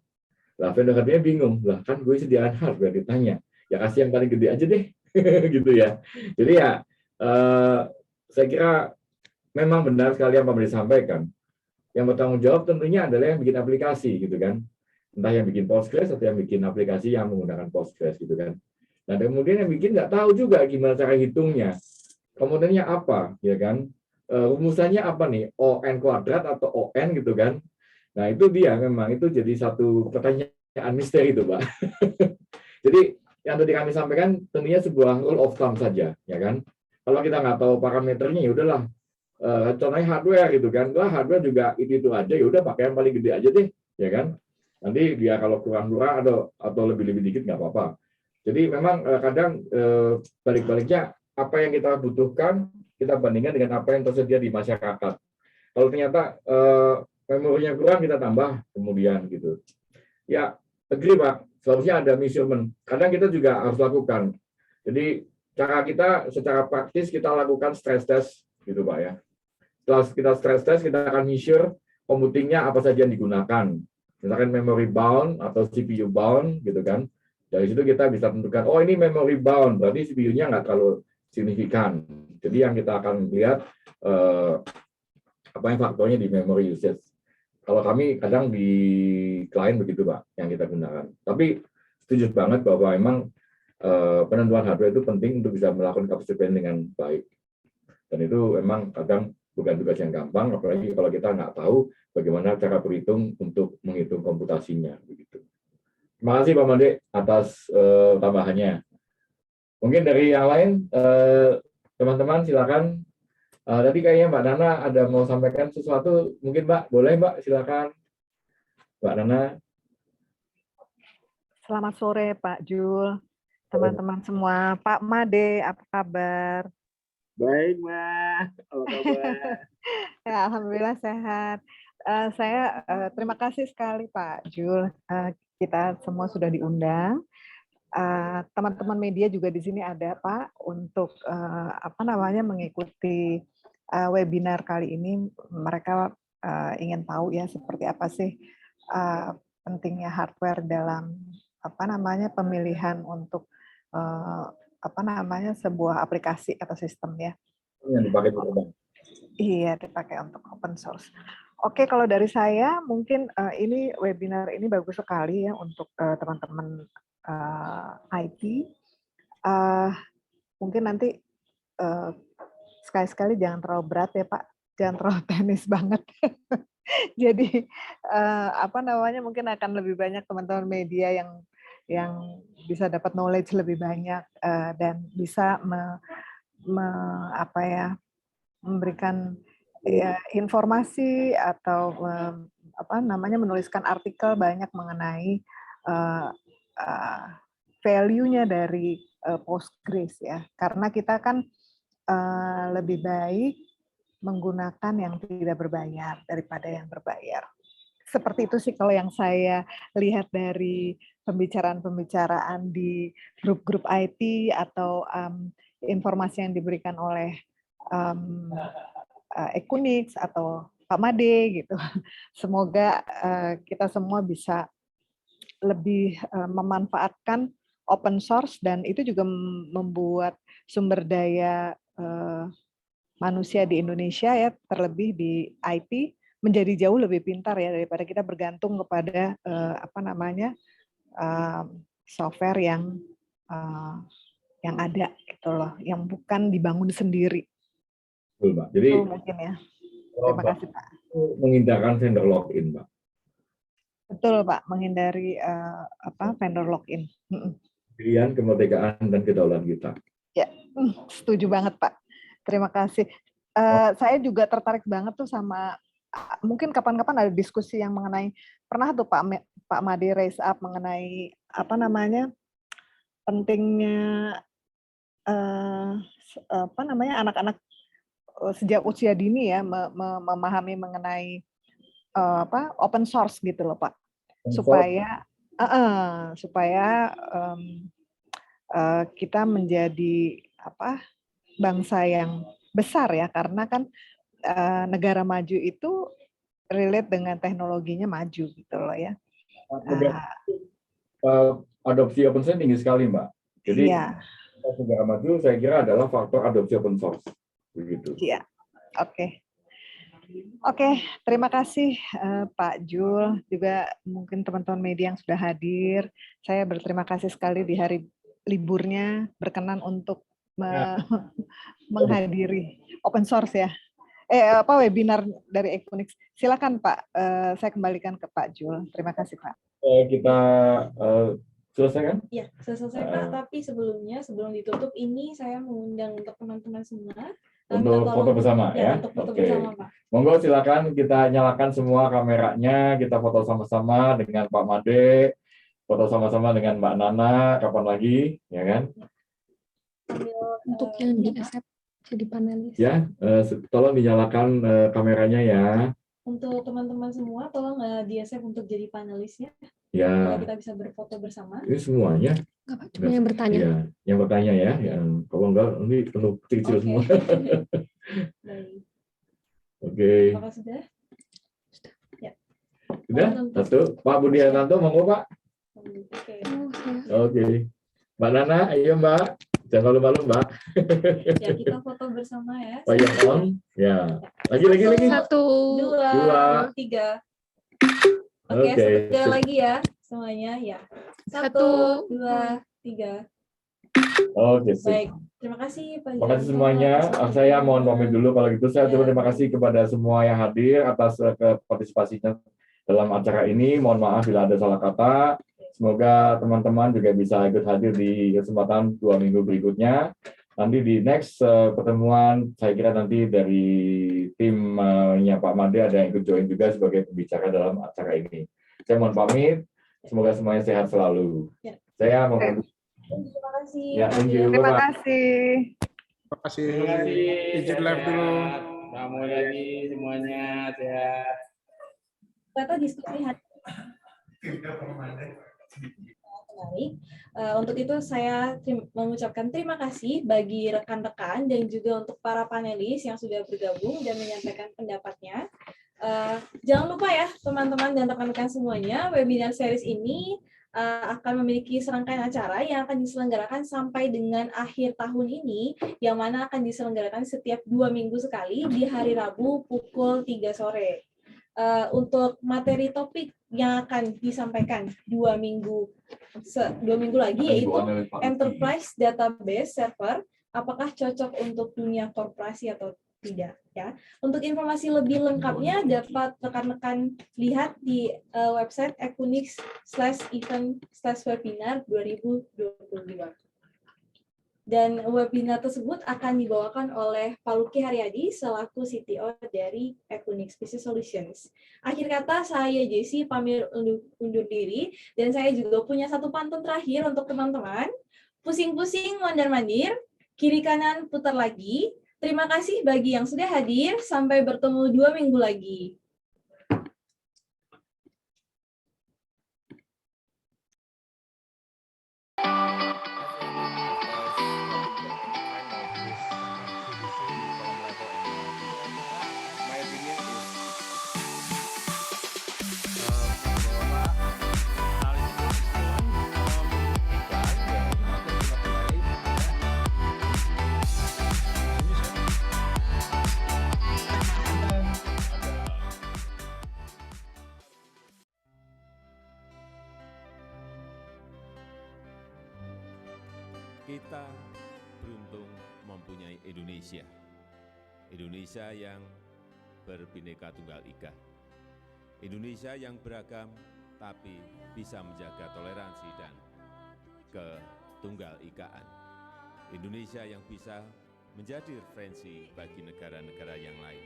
Lah vendor hardware bingung, lah kan gue sediaan hardware, ditanya ya kasih yang paling gede aja deh. Gitu ya. Jadi ya saya kira memang benar sekali yang Pak Made sampaikan. Yang bertanggung jawab tentunya adalah yang bikin aplikasi gitu kan. Entah yang bikin Postgres atau yang bikin aplikasi yang menggunakan Postgres gitu kan. Nah kemudian yang bikin nggak tahu juga gimana cara hitungnya, komponennya apa ya kan, rumusannya apa nih, ON kuadrat atau ON gitu kan. Nah itu dia memang itu jadi satu pertanyaan misteri itu Pak. Jadi yang tadi kami sampaikan tentunya sebuah rule of thumb saja ya kan. Kalau kita nggak tahu parameternya ya udahlah, contohnya hardware gitu kan, lah hardware juga itu aja, ya udah pakai yang paling gede aja deh ya kan. Nanti dia kalau kurang-kurang atau lebih-lebih dikit nggak apa-apa. Jadi memang kadang balik-baliknya apa yang kita butuhkan kita bandingkan dengan apa yang tersedia di masyarakat. Kalau ternyata memorinya kurang kita tambah kemudian gitu. Ya, agree Pak, seharusnya ada measurement. Kadang kita juga harus lakukan. Jadi cara kita secara praktis kita lakukan stress test gitu Pak ya. Setelah kita stress test kita akan measure computingnya apa saja yang digunakan. Misalkan memory bound atau CPU bound gitu kan. Dari situ kita bisa tentukan, oh ini memory bound, berarti CPU-nya nggak terlalu signifikan. Jadi yang kita akan lihat apa yang faktornya di memory usage. Kalau kami kadang di klien begitu Pak, yang kita gunakan. Tapi setuju banget bahwa memang penentuan hardware itu penting untuk bisa melakukan capacity planning dengan baik. Dan itu memang kadang bukan tugas yang gampang, apalagi kalau kita nggak tahu bagaimana cara berhitung untuk menghitung komputasinya. Begitu. Terima kasih Pak Made atas tambahannya. Mungkin dari yang lain, teman-teman silakan. Tadi kayaknya Mbak Nana ada mau sampaikan sesuatu, mungkin Mbak, boleh Mbak, silakan. Mbak Nana. Selamat sore Pak Jul, teman-teman semua. Pak Made, apa kabar? Baik Mbak, apa kabar? Ya, alhamdulillah sehat. Saya terima kasih sekali Pak Jul. Kita semua sudah diundang. Teman-teman media juga di sini ada Pak untuk mengikuti webinar kali ini. Mereka ingin tahu ya seperti apa sih pentingnya hardware dalam pemilihan untuk sebuah aplikasi atau sistem ya. Yang dipakai untuk Iya, dipakai untuk open source. Oke, kalau dari saya mungkin ini webinar ini bagus sekali ya untuk teman-teman IT. Mungkin nanti sekali-sekali jangan terlalu berat ya Pak, jangan terlalu teknis banget. Jadi mungkin akan lebih banyak teman-teman media yang bisa dapat knowledge lebih banyak dan bisa memberikan ya, informasi atau menuliskan artikel banyak mengenai value-nya dari Postgres ya, karena kita kan lebih baik menggunakan yang tidak berbayar daripada yang berbayar. Seperti itu sih kalau yang saya lihat dari pembicaraan-pembicaraan di grup-grup IT atau informasi yang diberikan oleh Equinix atau Pak Made gitu. Semoga kita semua bisa lebih memanfaatkan open source dan itu juga membuat sumber daya manusia di Indonesia ya, terlebih di IT menjadi jauh lebih pintar ya daripada kita bergantung kepada software yang ada gitu loh, yang bukan dibangun sendiri. Betul, Mbak. Jadi itu mungkin ya. Terima kasih Pak. Menghindarkan vendor login, Mbak. Betul Pak, menghindari vendor login. Pilihan kemerdekaan dan kedaulatan kita. Ya, setuju banget Pak. Terima kasih. Saya juga tertarik banget tuh sama, mungkin kapan-kapan ada diskusi yang mengenai, pernah tuh Pak Made raise up mengenai pentingnya anak-anak sejak usia dini ya memahami mengenai open source gitu loh Pak, supaya kita menjadi bangsa yang besar ya, karena kan negara maju itu relate dengan teknologinya maju gitu loh ya. Adopsi open source tinggi sekali Mbak. Jadi negara maju saya kira adalah faktor adopsi open source. Begitu. Iya. Oke, terima kasih Pak Jul, juga mungkin teman-teman media yang sudah hadir. Saya berterima kasih sekali di hari liburnya berkenan untuk menghadiri open source ya. Webinar dari Equinix. Silakan Pak, saya kembalikan ke Pak Jul. Terima kasih Pak. Kita selesai kan? Ya, selesai Pak. Tapi sebelum ditutup ini saya mengundang untuk teman-teman semua untuk foto bersama ya. Untuk foto bersama Pak. Monggo silakan kita nyalakan semua kameranya, kita foto sama-sama dengan Pak Made, foto sama-sama dengan Mbak Nana, kapan lagi, ya kan? Untuk yang di accept jadi panelis. Ya, tolong dinyalakan kameranya ya. Untuk teman-teman semua, tolong di-accept untuk jadi panelisnya. Ya. Kita bisa berfoto bersama. Ini semuanya. Cuma yang bertanya. Ya, yang bertanya ya. Kalau enggak, ini penuh kecil semua. Baik. Oke. Apakah sudah? Ya. Sudah? Satu. Pak Budi Hartanto, monggo Pak. Oke. Mbak Nana, ayo Mbak. Jangan malu-malu Mbak. Ya, kita foto bersama ya. Pak Yong, ya. Lagi. 1, 2, 3. Oke, sudah lagi ya semuanya ya. 1, 2, 3. Oke, baik. Terima kasih Pak. Terima kasih semuanya. Saya mohon pamit dulu kalau gitu. Saya terima kasih kepada semua yang hadir atas partisipasinya dalam acara ini. Mohon maaf bila ada salah kata. Semoga teman-teman juga bisa ikut hadir di kesempatan 2 minggu berikutnya. Nanti di next pertemuan, saya kira nanti dari timnya Pak Made ada yang ikut join juga sebagai pembicara dalam acara ini. Saya mohon pamit. Semoga semuanya sehat selalu. Ya. Saya mau Terima kasih. Ya, thank you. Terima kasih. Terima kasih. Izin live dulu. Selamat lagi semuanya, sehat. Ternyata diskusi hari menarik. Untuk itu saya mengucapkan terima kasih bagi rekan-rekan dan juga untuk para panelis yang sudah bergabung dan menyampaikan pendapatnya. Jangan lupa ya teman-teman dan rekan-rekan semuanya, webinar series ini akan memiliki serangkaian acara yang akan diselenggarakan sampai dengan akhir tahun ini, yang mana akan diselenggarakan setiap 2 minggu sekali di hari Rabu pukul 3 sore. Untuk materi topik yang akan disampaikan 2 minggu lagi, yaitu Enterprise Database Server, apakah cocok untuk dunia korporasi atau tidak ya. Untuk informasi lebih lengkapnya dapat rekan-rekan lihat di website Equinix/event/webinar 2022. Dan webinar tersebut akan dibawakan oleh Pak Luki Haryadi selaku CTO dari Equinix Business Solutions. Akhir kata, saya Jessie pamit undur diri, dan saya juga punya satu pantun terakhir untuk teman-teman. Pusing-pusing, mondar-mandir, kiri kanan putar lagi. Terima kasih bagi yang sudah hadir, sampai bertemu 2 minggu lagi. Kita beruntung mempunyai Indonesia. Indonesia yang berbineka tunggal ika. Indonesia yang beragam tapi bisa menjaga toleransi dan ketunggal ikaan. Indonesia yang bisa menjadi referensi bagi negara-negara yang lain.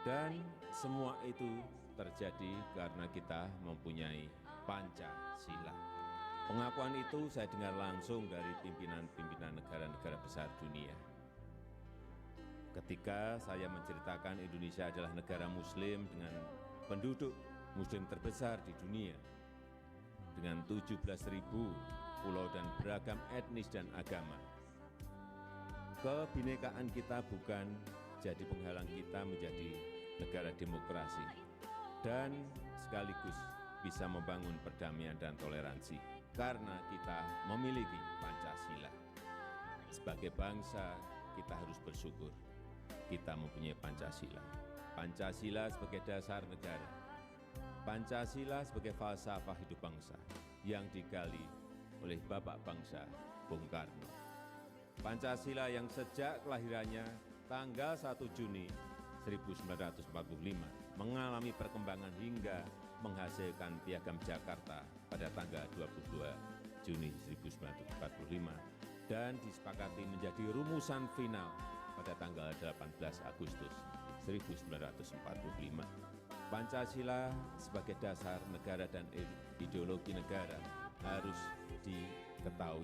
Dan semua itu terjadi karena kita mempunyai Pancasila. Pengakuan itu saya dengar langsung dari pimpinan-pimpinan negara-negara besar dunia. Ketika saya menceritakan Indonesia adalah negara muslim dengan penduduk muslim terbesar di dunia, dengan 17.000 pulau dan beragam etnis dan agama. Kebinekaan kita bukan jadi penghalang kita menjadi negara demokrasi dan sekaligus bisa membangun perdamaian dan toleransi. Karena kita memiliki Pancasila. Sebagai bangsa, kita harus bersyukur kita mempunyai Pancasila. Pancasila sebagai dasar negara. Pancasila sebagai falsafah hidup bangsa yang digali oleh Bapak Bangsa Bung Karno. Pancasila yang sejak kelahirannya tanggal 1 Juni 1945 mengalami perkembangan hingga menghasilkan Piagam Jakarta pada tanggal 22 Juni 1945 dan disepakati menjadi rumusan final pada tanggal 18 Agustus 1945. Pancasila sebagai dasar negara dan ideologi negara harus diketahui